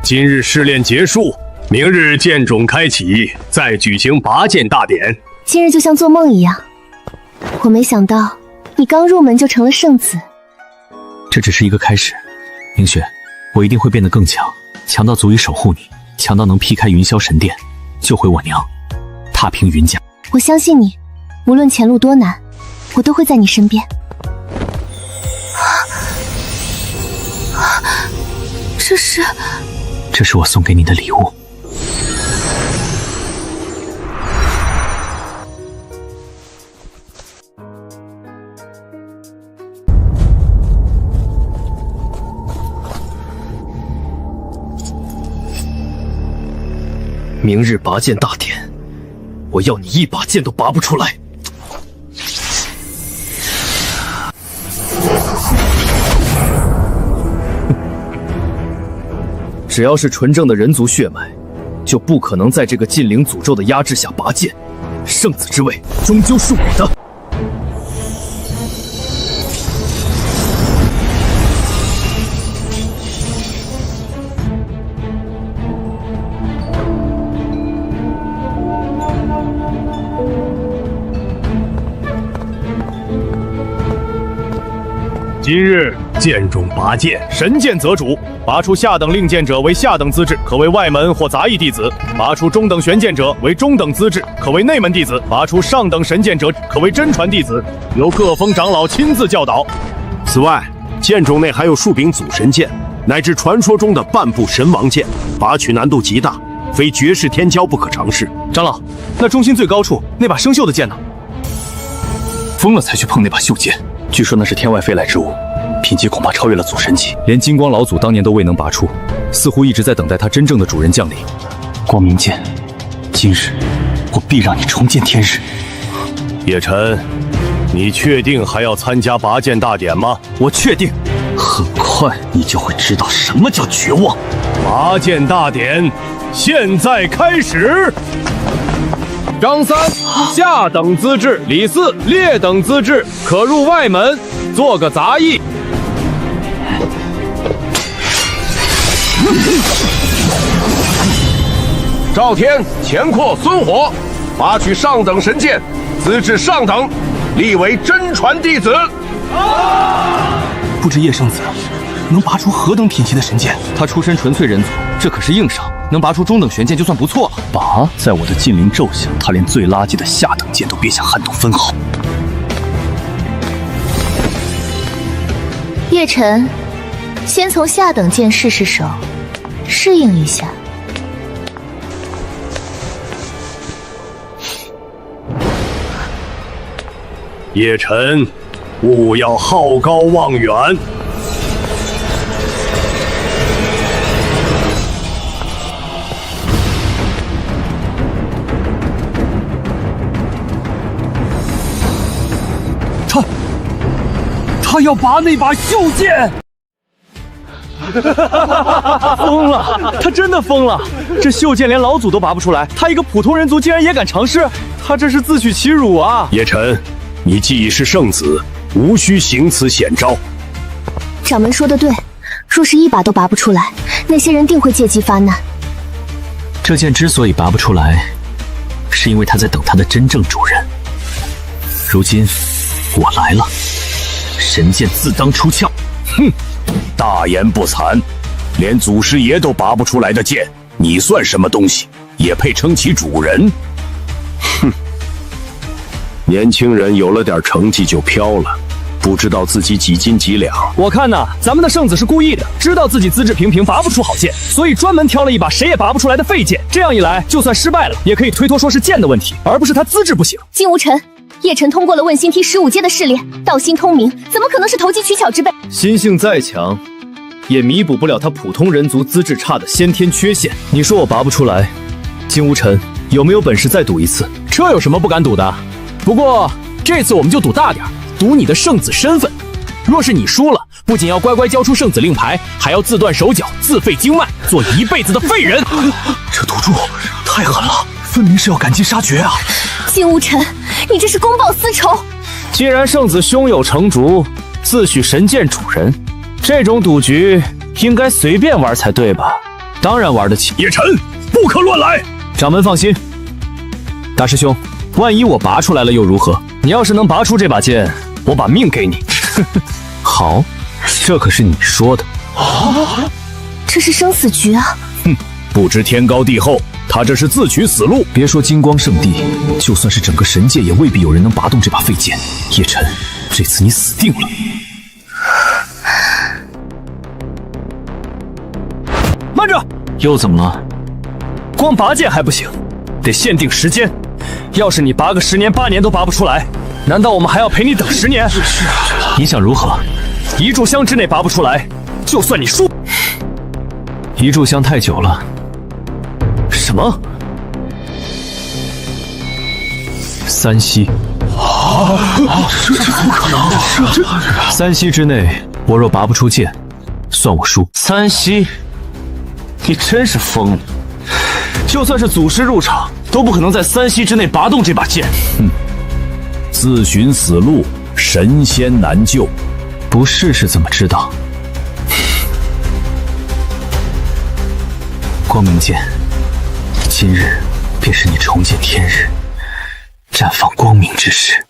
S5: 今日试炼结束，明日剑种开启，再举行拔剑大典。
S14: 今日就像做梦一样，我没想到你刚入门就成了圣子。
S8: 这只是一个开始，明雪，我一定会变得更强，强到足以守护你，强到能劈开云霄神殿，救回我娘，踏平云家。
S14: 我相信你，无论前路多难，我都会在你身边。
S8: 这是我送给你的礼物。
S18: 明日拔剑大典，我要你一把剑都拔不出来。
S3: 只要是纯正的人族血脉，就不可能在这个禁灵诅咒的压制下拔剑。圣子之位终究是我的。
S5: 今日剑种拔剑，
S3: 神剑择主，拔出下等令剑者为下等资质，可为外门或杂役弟子；拔出中等玄剑者为中等资质，可为内门弟子；拔出上等神剑者可为真传弟子，由各峰长老亲自教导。
S9: 此外，剑种内还有数柄祖神剑，乃至传说中的半部神王剑，拔取难度极大，非绝世天骄不可尝试。
S3: 长老，那中心最高处那把生锈的剑呢？
S17: 疯了才去碰那把锈剑。据说那是天外飞来之物，品级恐怕超越了祖神级，
S3: 连金光老祖当年都未能拔出，似乎一直在等待他真正的主人降临。
S17: 光明剑，今日我必让你重见天日。
S5: 叶晨，你确定还要参加拔剑大典吗？
S3: 我确定。
S17: 很快你就会知道什么叫绝望。
S5: 拔剑大典现在开始。
S13: 张三，下等资质；李四，劣等资质，可入外门，做个杂役。
S9: 赵天、钱阔、孙火，拔取上等神剑，资质上等，立为真传弟子。
S18: 不知叶圣子能拔出何等品级的神剑？
S3: 他出身纯粹人族，这可是硬伤，能拔出中等玄剑就算不错了。
S17: 拔，在我的禁灵咒下，他连最垃圾的下等剑都别想撼动分毫。
S14: 叶晨，先从下等剑试试手，适应一下。
S5: 叶晨，勿要好高望远。
S6: 他要拔那把锈剑！
S3: 疯了！他真的疯了！这锈剑连老祖都拔不出来，他一个普通人族竟然也敢尝试，他这是自取其辱啊！
S5: 叶晨，你既已是圣子，无需行此险招。
S14: 掌门说的对，若是一把都拔不出来，那些人定会借机发难。
S8: 这剑之所以拔不出来，是因为他在等他的真正主人。如今我来了。神剑自当出鞘！
S5: 哼，大言不惭，连祖师爷都拔不出来的剑，你算什么东西？也配称其主人？哼，
S9: 年轻人有了点成绩就飘了，不知道自己几斤几两。
S3: 我看呐，咱们的圣子是故意的，知道自己资质平平，拔不出好剑，所以专门挑了一把谁也拔不出来的废剑。这样一来，就算失败了，也可以推脱说是剑的问题，而不是他资质不行。
S14: 金无尘，叶晨通过了问心梯15阶的试炼，道心通明，怎么可能是投机取巧之辈？
S3: 心性再强，也弥补不了他普通人族资质差的先天缺陷。你说我拔不出来，金无尘有没有本事再赌一次？这有什么不敢赌的？不过这次我们就赌大点，赌你的圣子身份。若是你输了，不仅要乖乖交出圣子令牌，还要自断手脚，自废经脉，做一辈子的废人。
S6: 这赌注太狠了，分明是要赶尽杀绝啊！
S14: 金无尘，你这是公报私仇。
S3: 既然圣子胸有成竹，自诩神剑主人，这种赌局应该随便玩才对吧？当然玩得起。
S13: 叶晨，不可乱来！
S3: 掌门放心，大师兄，万一我拔出来了又如何？你要是能拔出这把剑，我把命给你。好，这可是你说的。
S14: 这是生死局啊！
S13: 哼，不知天高地厚，他这是自取死路。
S18: 别说金光圣地，就算是整个神界，也未必有人能拔动这把废剑。叶晨，这次你死定了！
S3: 慢着，
S8: 又怎么了？
S3: 光拔剑还不行，得限定时间。要是你拔个10年8年都拔不出来，难道我们还要陪你等10年？
S8: 你想如何
S3: ？1炷香之内拔不出来，就算你输。
S8: ？1炷香太久了。
S3: 什么？3息？
S6: 这怎么可能？这
S8: 3息之内，我若拔不出剑，算我输。
S3: 3息？你真是疯了！就算是祖师入场，都不可能在3息之内拔动这把剑。
S13: 自寻死路，神仙难救。
S8: 不试试怎么知道？光明剑，今日便是你重见天日、绽放光明之时。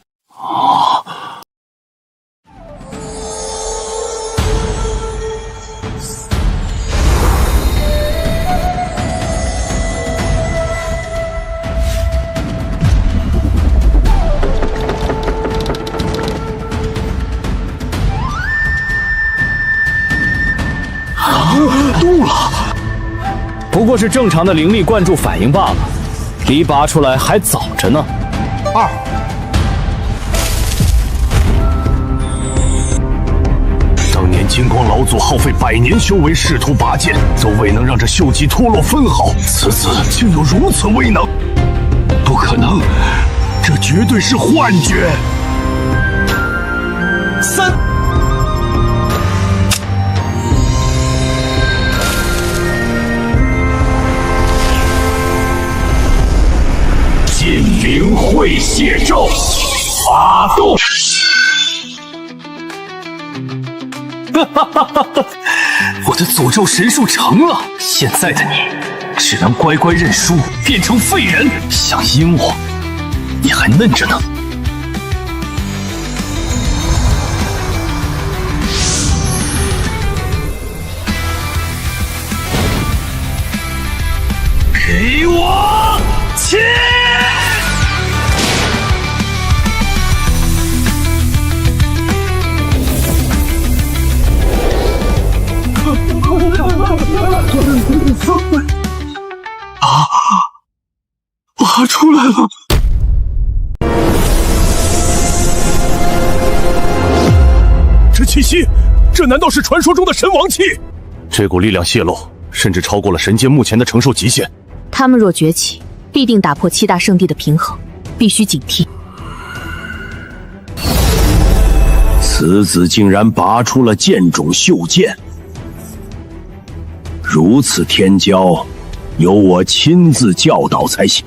S3: 动了，不过是正常的灵力灌注反应罢了，离拔出来还早着呢。
S13: 当年金光老祖耗费100年修为，试图拔剑，都未能让这锈迹脱落分毫，此次竟有如此威能，不可能，这绝对是幻觉。
S16: 金灵会血咒发动！
S8: 我的诅咒神术成了，现在的你只能乖乖认输，变成废人。想阴我，你还嫩着呢。
S16: 给我切！
S6: 拔出来了！
S13: 这气息，这难道是传说中的神王气？
S5: 这股力量泄露，甚至超过了神界目前的承受极限。
S2: 他们若崛起，必定打破7大圣地的平衡，必须警惕。
S9: 此子竟然拔出了剑种锈剑，如此天骄，由我亲自教导才行。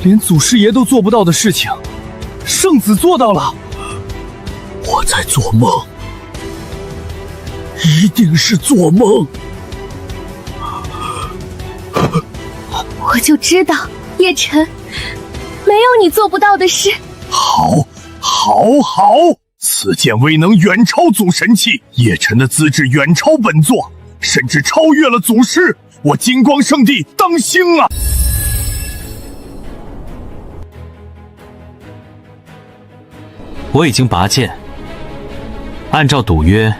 S6: 连祖师爷都做不到的事情，圣子做到了。我在做梦，一定是做梦。
S14: 我就知道，叶晨，没有你做不到的事。
S6: 好，
S13: 好，此剑威能远超祖神器，叶晨的资质远超本座，甚至超越了祖师。我金光圣地当兴啊！
S8: 我已经拔剑，按照赌约，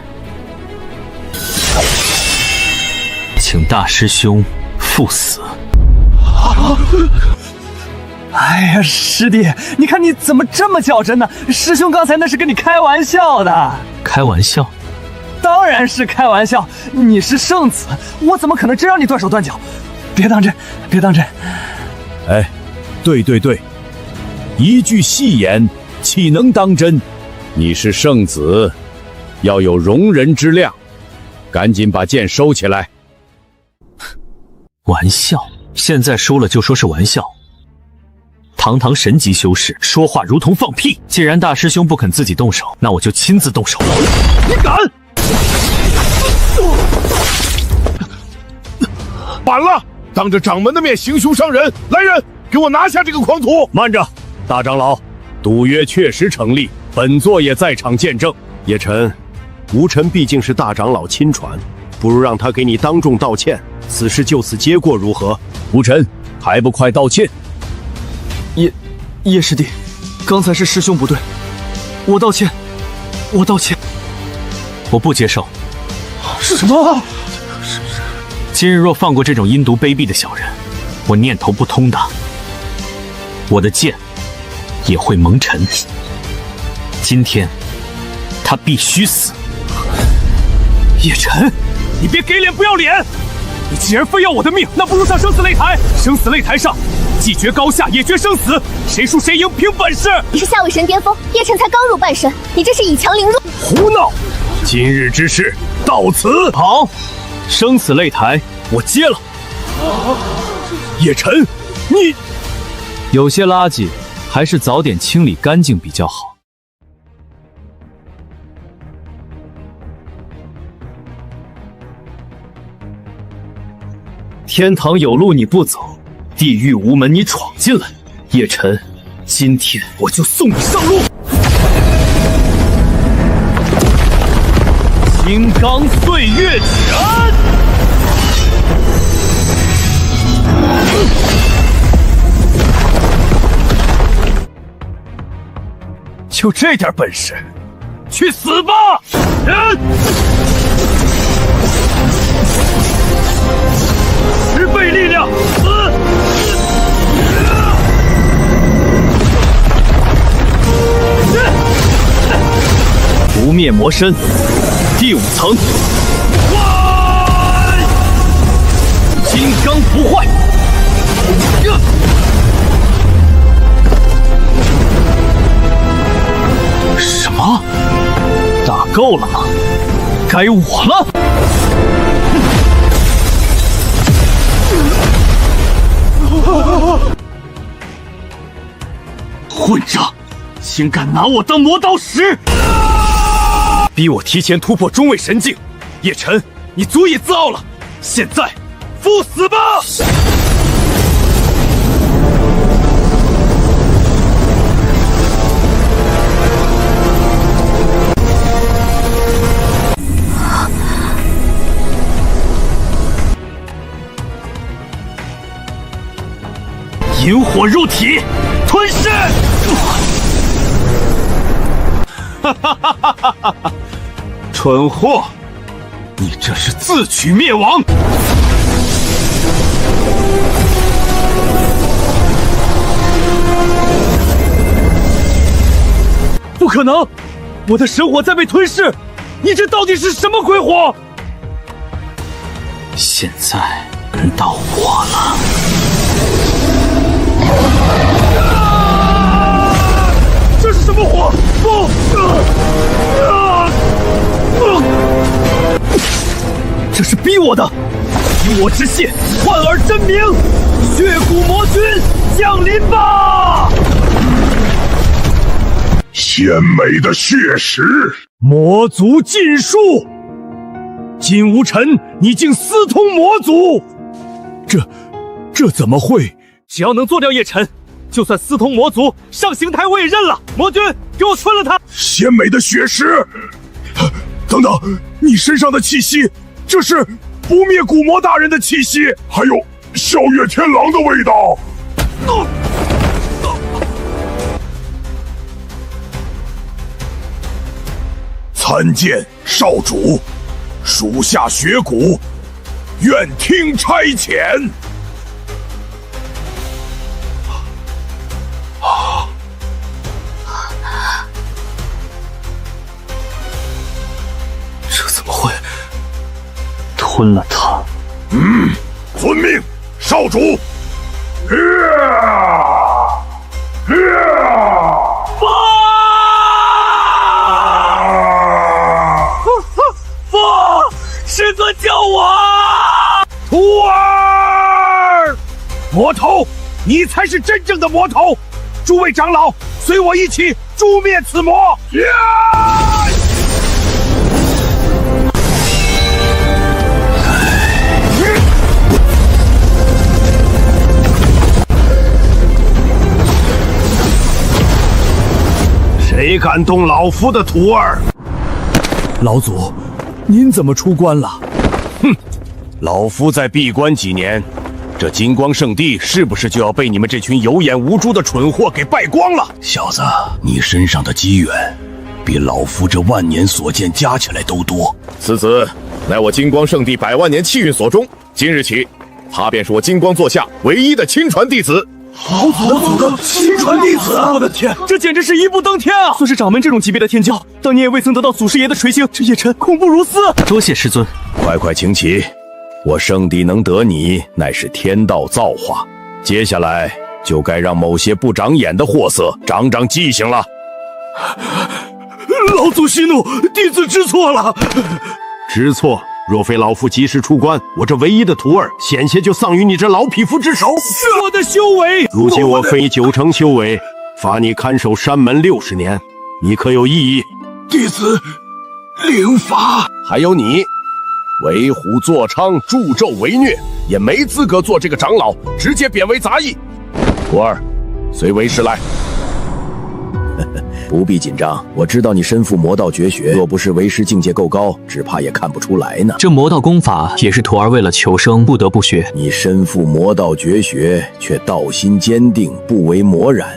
S8: 请大师兄赴死。
S15: 哎呀，师弟，你看你怎么这么较真呢？师兄刚才那是跟你开玩笑的。
S8: 开玩笑？
S15: 当然是开玩笑。你是圣子，我怎么可能真让你断手断脚？别当真，别当真。
S13: 哎，对，一句戏言，岂能当真？你是圣子，要有容人之量，赶紧把剑收起来。
S8: 玩笑？现在输了就说是玩笑？堂堂神级修士，说话如同放屁。既然大师兄不肯自己动手，那我就亲自动手。
S13: 你敢！晚了，当着掌门的面行凶伤人，来人，给我拿下这个狂徒！慢着，大长老，赌约确实成立，本座也在场见证。
S9: 叶晨，吴尘毕竟是大长老亲传，不如让他给你当众道歉，此事就此结过，如何？
S13: 吴尘，还不快道歉！
S15: 叶师弟，刚才是师兄不对，我道歉。
S8: 我不接受。
S15: 什么？
S8: 今日若放过这种阴毒卑鄙的小人，我念头不通的，我的剑也会蒙尘。今天他必须死。
S15: 叶晨，你别给脸不要脸！你既然非要我的命，那不如上生死擂台。生死擂台上，既决高下，也决生死，谁输谁赢，凭本事。
S14: 你是下位神巅峰，叶晨才刚入半神，你这是以强凌弱。
S13: 胡闹！今日之事到此。
S3: 好，生死擂台我接了。
S13: 叶晨，你
S3: 有些垃圾还是早点清理干净比较好。天堂有路你不走，地狱无门你闯进来。叶晨，今天我就送你上路。金刚岁月拳，
S13: 就这点本事，去死吧！10倍力量，死！
S3: 不灭魔身，第5层，金刚不坏。什么？打够了吗？该我了。混账！竟敢拿我当磨刀石！逼我提前突破中位神境，叶晨，你足以自傲了。现在，赴死吧！引火入体，吞噬！哈哈哈哈哈哈！蠢货，你这是自取灭亡！不可能，我的神火在被吞噬！你这到底是什么鬼火？
S8: 现在轮到我了。
S13: 这是什么火？不！这是逼我的！以我之血换尔真名，血骨魔君降临吧！
S9: 鲜美的血石，
S13: 魔族禁术！金无尘，你竟私通魔族！这怎么会？
S3: 只要能做掉叶晨，
S15: 就算私通魔族，上刑台我也认了。魔君，给我吞了他！
S16: 鲜美的血食！等等，你身上的气息，这是不灭古魔大人的气息，还有笑月天狼的味道。参见少主，属下血骨，愿听差遣。
S17: 这怎么会？
S4: 吞了他。
S16: 遵命，少主。
S15: 父，师尊救我！
S16: 徒儿，魔头，你才是真正的魔头！诸位长老，随我一起诛灭此魔！谁敢动老夫的徒儿？
S1: 老祖，您怎么出关了？
S5: 哼，老夫在闭关几年，这金光圣地是不是就要被你们这群有眼无珠的蠢货给败光了？
S18: 小子，你身上的机缘，比老夫这万年所见加起来都多。
S19: 此子乃我金光圣地100万年气运所中，今日起，他便是我金光座下唯一的亲传弟子。
S15: 老祖的亲传弟子！我的天，这简直是一步登天啊！算是掌门这种级别的天骄，当年也未曾得到祖师爷的垂青，这叶辰恐怖如斯。
S8: 多谢师尊，
S5: 快快请起。我圣地能得你，乃是天道造化。接下来就该让某些不长眼的货色长长记性了。
S15: 老祖息怒，弟子知错了。
S9: 知错？若非老夫及时出关，我这唯一的徒儿险些就丧于你这老匹夫之手。
S15: 我的修为，
S9: 如今我分你9成修为，罚你看守山门60年，你可有异议？
S16: 弟子领罚。
S5: 还有你，为虎作伥，助纣为虐，也没资格做这个长老，直接贬为杂役。徒儿，随为师来。
S18: 不必紧张，我知道你身负魔道绝学，若不是为师境界够高，只怕也看不出来呢。
S8: 这魔道功法也是徒儿为了求生不得不学。
S18: 你身负魔道绝学，却道心坚定，不为魔染，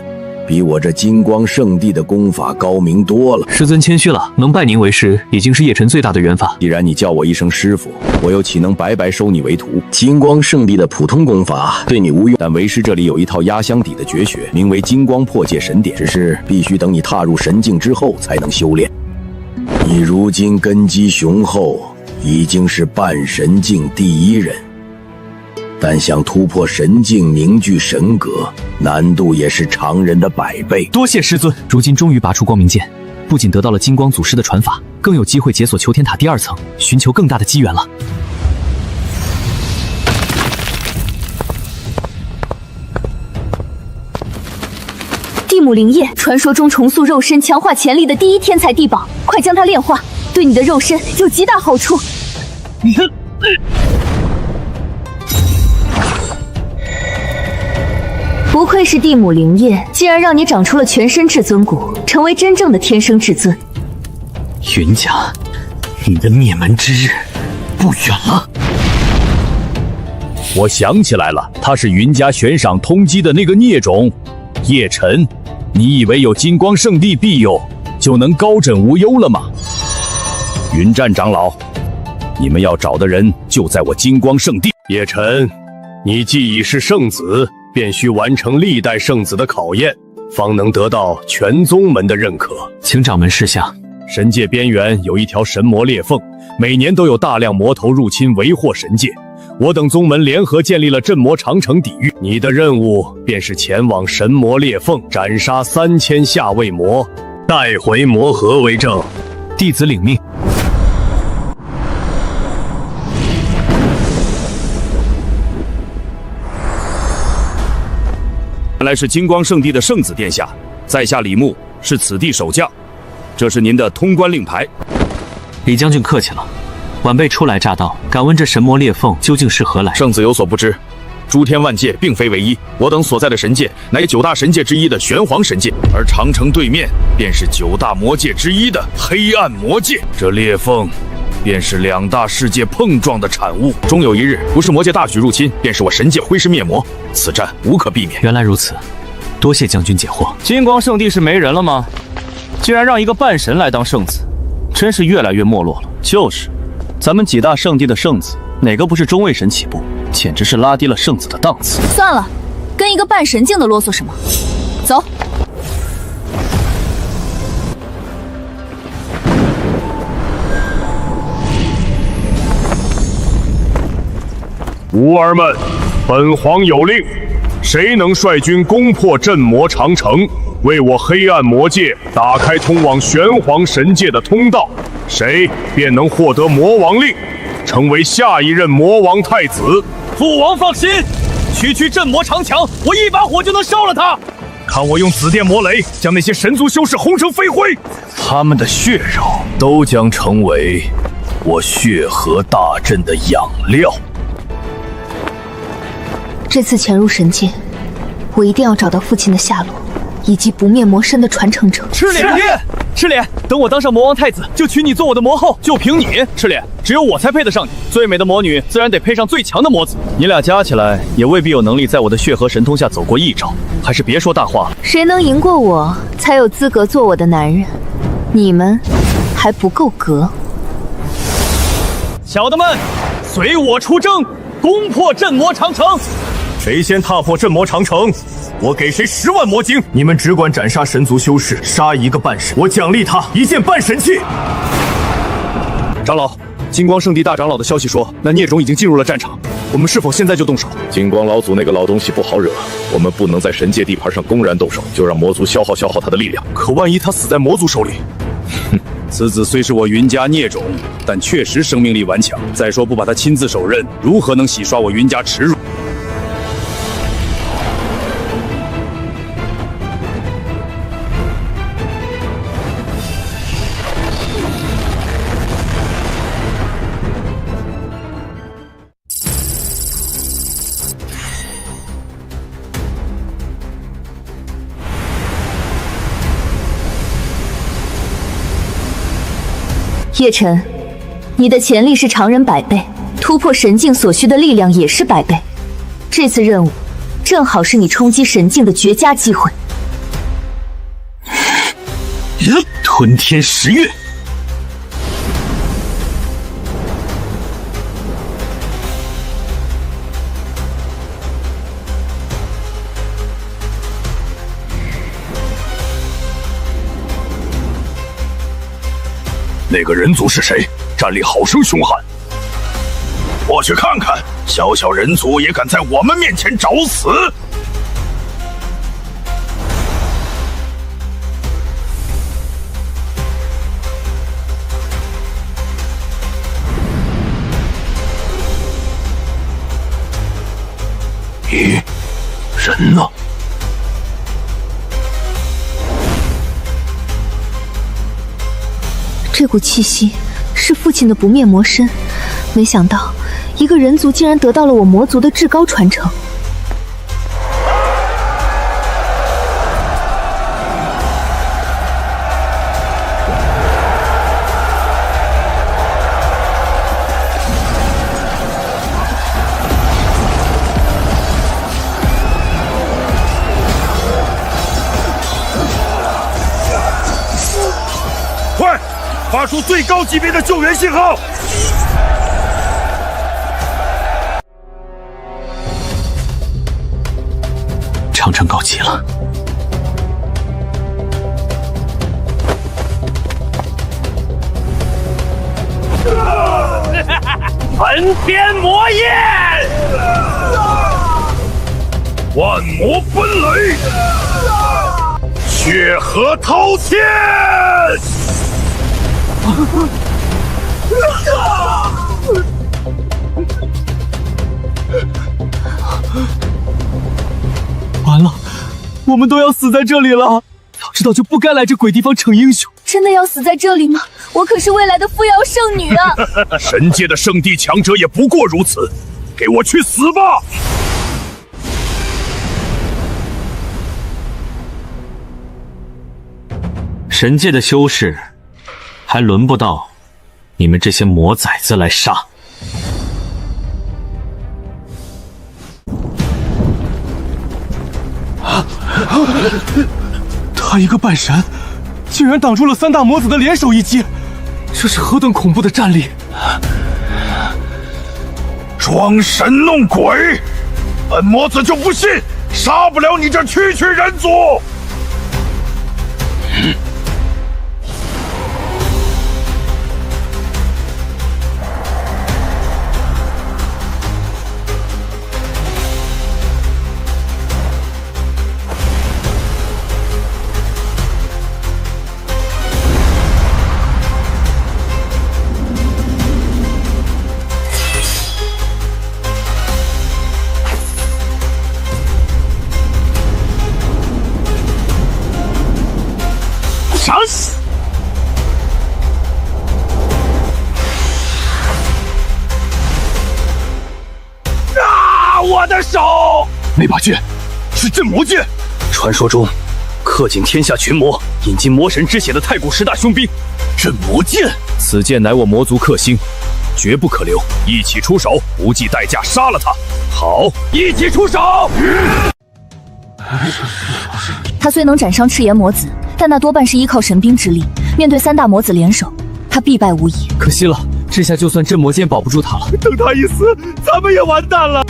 S18: 比我这金光圣地的功法高明多了。
S8: 师尊谦虚了，能拜您为师，已经是叶辰最大的缘法。
S18: 既然你叫我一声师傅，我又岂能白白收你为徒？金光圣地的普通功法对你无用，但为师这里有一套压箱底的绝学，名为金光破界神典，只是必须等你踏入神境之后才能修炼。你如今根基雄厚，已经是半神境第1人。但想突破神境凝聚神格，难度也是常人的100倍。
S8: 多谢师尊，如今终于拔出光明剑，不仅得到了金光祖师的传法，更有机会解锁求天塔第2层，寻求更大的机缘了。
S2: 地母灵液，传说中重塑肉身、强化潜力的第1天才地宝，快将它炼化，对你的肉身有极大好处。不愧是地母灵液，竟然让你长出了全身至尊骨，成为真正的天生至尊。
S8: 云家，你的灭门之日不远了。
S13: 我想起来了，他是云家悬赏通缉的那个孽种叶辰。你以为有金光圣地庇佑就能高枕无忧了吗？云战长老，你们要找的人就在我金光圣地。
S5: 叶辰，你既已是圣子，便需完成历代圣子的考验，方能得到全宗门的认可。
S8: 请掌门示下。
S13: 神界边缘有一条神魔裂缝，每年都有大量魔头入侵为祸神界。我等宗门联合建立了镇魔长城抵御，你的任务便是前往神魔裂缝，斩杀3000下位魔，带回魔盒为证。
S8: 弟子领命。
S13: 原来是金光圣地的圣子殿下，在下李牧，是此地守将。这是您的通关令牌。
S8: 李将军客气了。晚辈初来乍到，敢问这神魔裂缝究竟是何来？
S19: 圣子有所不知，诸天万界并非唯一，我等所在的神界乃9大神界之一的玄黄神界，而长城对面便是9大魔界之一的黑暗魔界。这裂缝便是2大世界碰撞的产物。终有一日，不是魔界大举入侵，便是我神界挥师灭魔，此战无可避免。
S8: 原来如此，多谢将军解惑。
S3: 金光圣地是没人了吗？竟然让一个半神来当圣子，真是越来越没落了。就是，咱们几大圣地的圣子，哪个不是中位神起步？简直是拉低了圣子的档次。
S14: 算了，跟一个半神境的啰嗦什么？走。
S16: 吾儿们，本皇有令，谁能率军攻破镇魔长城，为我黑暗魔界打开通往玄黄神界的通道，谁便能获得魔王令，成为下一任魔王太子。
S15: 父王放心，区镇魔长墙，我一把火就能烧了它。看我用紫电魔雷将那些神族修士轰成飞灰，
S13: 他们的血肉都将成为我血河大阵的养料。
S14: 这次潜入神界，我一定要找到父亲的下落，以及不灭魔身的传承者。
S3: 赤脸，赤脸，等我当上魔王太子，就娶你做我的魔后。就凭你，赤脸，只有我才配得上你。最美的魔女，自然得配上最强的魔子。你俩加起来，也未必有能力在我的血河神通下走过一招。还是别说大话了。
S2: 谁能赢过我，才有资格做我的男人。你们还不够格。
S15: 小的们，随我出征，攻破镇魔长城。谁先踏破镇魔长城，我给谁10万魔晶。你们只管斩杀神族修士，杀一个半神，我奖励他1件半神器。
S3: 长老，金光圣地大长老的消息说，那孽种已经进入了战场，我们是否现在就动手？
S19: 金光老祖那个老东西不好惹，我们不能在神界地盘上公然动手，就让魔族消耗他的力量。
S15: 可万一他死在魔族手里？哼，此子虽是我云家孽种，但确实生命力顽强。再说不把他亲自手刃，如何能洗刷我云家耻辱？
S2: 叶晨，你的潜力是常人100倍，突破神境所需的力量也是100倍。这次任务正好是你冲击神境的绝佳机会。
S15: 吞天10月。
S16: 那个人族是谁？战力好生凶悍！我去看看，小小人族也敢在我们面前找死！咦，人呢？
S2: 这股气息是父亲的不灭魔身，没想到一个人族竟然得到了我魔族的至高传承。
S16: 快！发出最高级别的救援信号！
S8: 长城告急了。
S16: 梵天魔焰，万魔奔雷，血河滔天。
S3: 完了，我们都要死在这里了！早知道就不该来这鬼地方逞英雄。
S14: 真的要死在这里吗？我可是未来的扶摇圣女啊！
S16: 神界的圣地强者也不过如此，给我去死吧！
S8: 神界的修士，还轮不到你们这些魔崽子来杀。
S6: 他一个半神，竟然挡住了三大魔子的联手一击，这是何等恐怖的战力！
S15: 装神弄鬼，本魔子就不信杀不了你这区区人族！
S13: 想死！啊！我的手！
S4: 那把剑是镇魔剑，传说中恪尽天下群魔、饮尽魔神之血的太古十大凶兵。镇魔剑，
S3: 此剑乃我魔族克星，绝不可留。一起出手，不计代价杀了他。好，一起出手！
S2: 他虽能斩伤赤炎魔子，但那多半是依靠神兵之力，面对三大魔子联手，他必败无疑。
S3: 可惜了，这下就算镇魔剑保不住他了。
S13: 等他一死，咱们也完蛋了。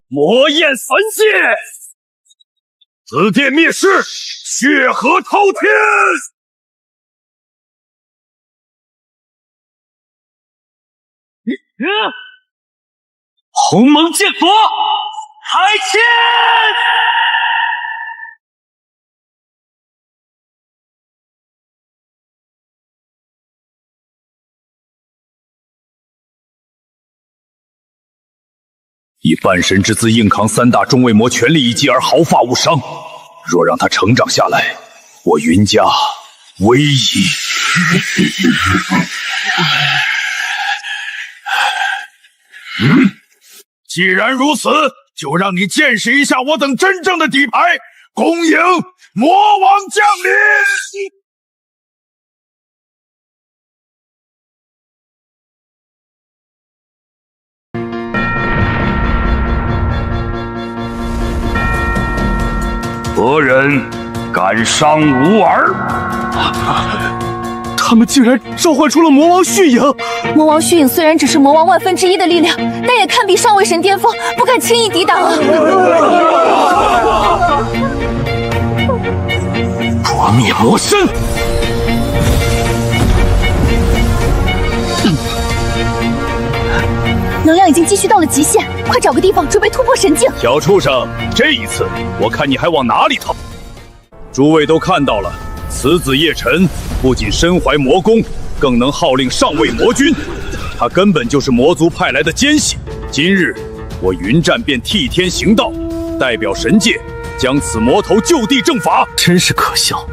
S15: 魔焰焚界，紫电灭世，血河滔天。
S8: 鸿蒙剑佛，海天！
S19: 以半神之姿硬扛三大中位魔全力一击而毫发无伤，若让他成长下来，我云家危矣。
S15: 既然如此，就让你见识一下我等真正的底牌——恭迎魔王降临！何人敢伤吾儿？
S6: 他们竟然召唤出了魔王血影！
S14: 魔王血影虽然只是魔王1/1000的力量，但也堪比上位神巅峰，不敢轻易抵挡啊！
S15: 抓灭魔身！
S14: 能量已经积蓄到了极限，快找个地方准备突破神境！
S19: 小畜生，这一次我看你还往哪里逃！诸位都看到了，此子叶辰不仅身怀魔功，更能号令上位魔君。他根本就是魔族派来的奸细。今日我云战便替天行道，代表神界将此魔头就地正法。
S8: 真是可笑！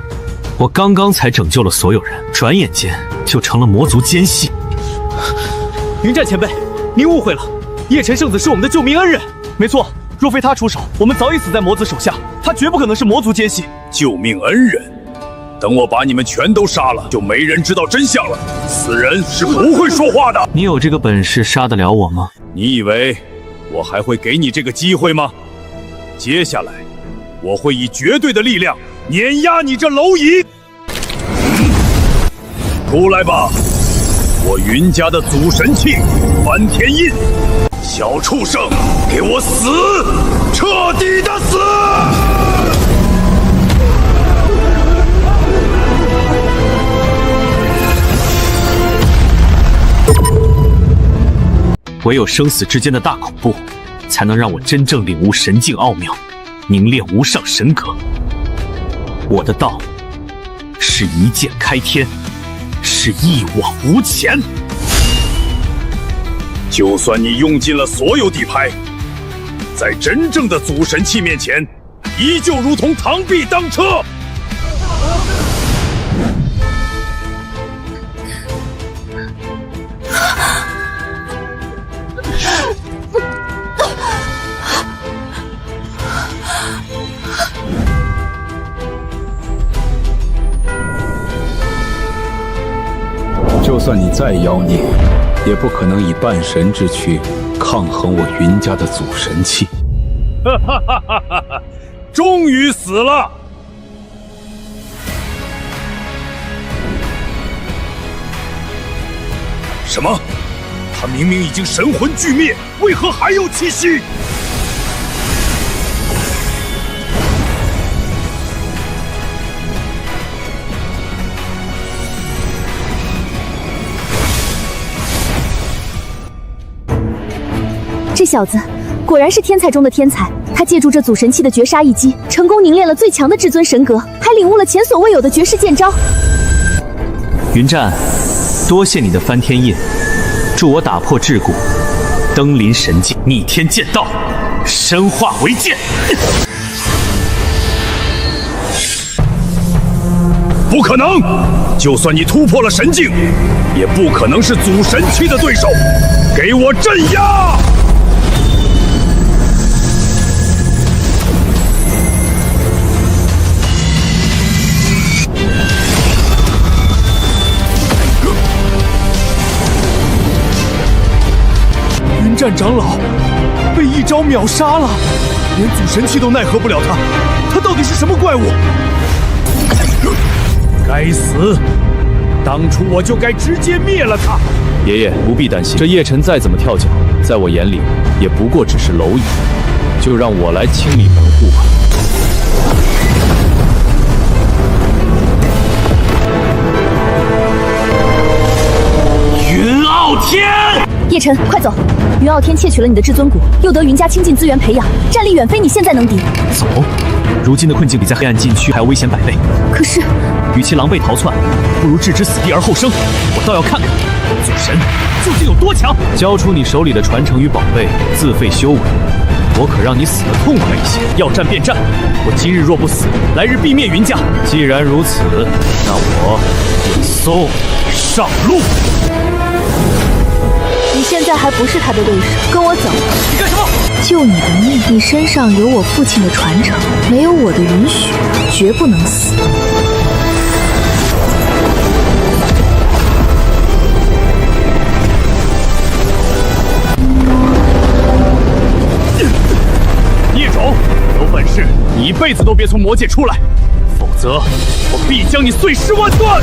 S8: 我刚刚才拯救了所有人，转眼间就成了魔族奸细。
S3: 云战前辈，您误会了，叶辰圣子是我们的救命恩人。没错，若非他出手，我们早已死在魔子手下。他绝不可能是魔族奸细。
S19: 救命恩人？等我把你们全都杀了，就没人知道真相了。此人是不会说话的。
S8: 你有这个本事杀得了我吗？
S19: 你以为我还会给你这个机会吗？接下来，我会以绝对的力量碾压你这蝼蚁！出来吧，我云家的祖神器翻天印！小畜生，给我死！彻底的死！
S8: 唯有生死之间的大恐怖，才能让我真正领悟神境奥妙，凝练无上神格。我的道是一剑开天，是一往无前。
S19: 就算你用尽了所有底牌，在真正的祖神器面前，依旧如同螳臂当车。
S20: 算你再妖孽，也不可能以半神之躯抗衡我云家的祖神器。
S13: 哈哈哈哈哈哈！终于死了！什么？他明明已经神魂俱灭，为何还有气息？
S2: 这小子果然是天才中的天才，他借助这祖神器的绝杀一击，成功凝练了最强的至尊神格，还领悟了前所未有的绝世剑招。
S8: 云战，多谢你的翻天印，助我打破桎梏，登临神境，逆天剑道，身化为剑。
S13: 不可能！就算你突破了神境，也不可能是祖神器的对手。给我镇压！
S6: 云战长老被一招秒杀了，连祖神器都奈何不了他，他到底是什么怪物？
S13: 该死！当初我就该直接灭了他。
S3: 爷爷不必担心，这叶辰再怎么跳脚，在我眼里也不过只是蝼蚁，就让我来清理门户吧。
S8: 云傲天，
S2: 叶辰，快走！云傲天窃取了你的至尊骨，又得云家倾尽资源培养，战力远非你现在能敌。
S8: 走！如今的困境比在黑暗禁区还要危险100倍。
S2: 可是，
S8: 与其狼狈逃窜，不如置之死地而后生。我倒要看看祖神究竟有多强。
S3: 交出你手里的传承与宝贝，自废修为，我可让你死得痛快一些。
S8: 要战便战，我今日若不死，来日必灭云家。
S3: 既然如此，那我就送你上路。
S2: 你现在还不是他的对手，跟我走。
S8: 你干什么？
S2: 救你的命！你身上有我父亲的传承，没有我的允许，绝不能死。
S13: 叶种，有本事你一辈子都别从魔界出来，否则我必将你碎尸万段！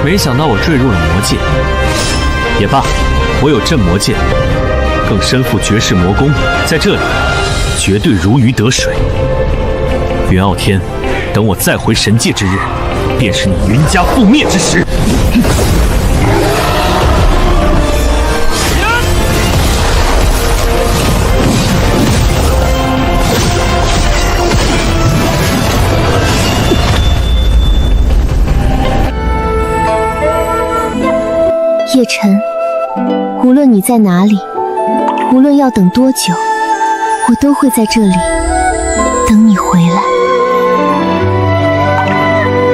S8: 没想到我坠入了魔界，也罢，我有镇魔剑，更身负绝世魔功，在这里绝对如鱼得水。云傲天，等我再回神界之日，便是你云家覆灭之时。
S2: 叶辰，无论你在哪里，无论要等多久，我都会在这里等你回来。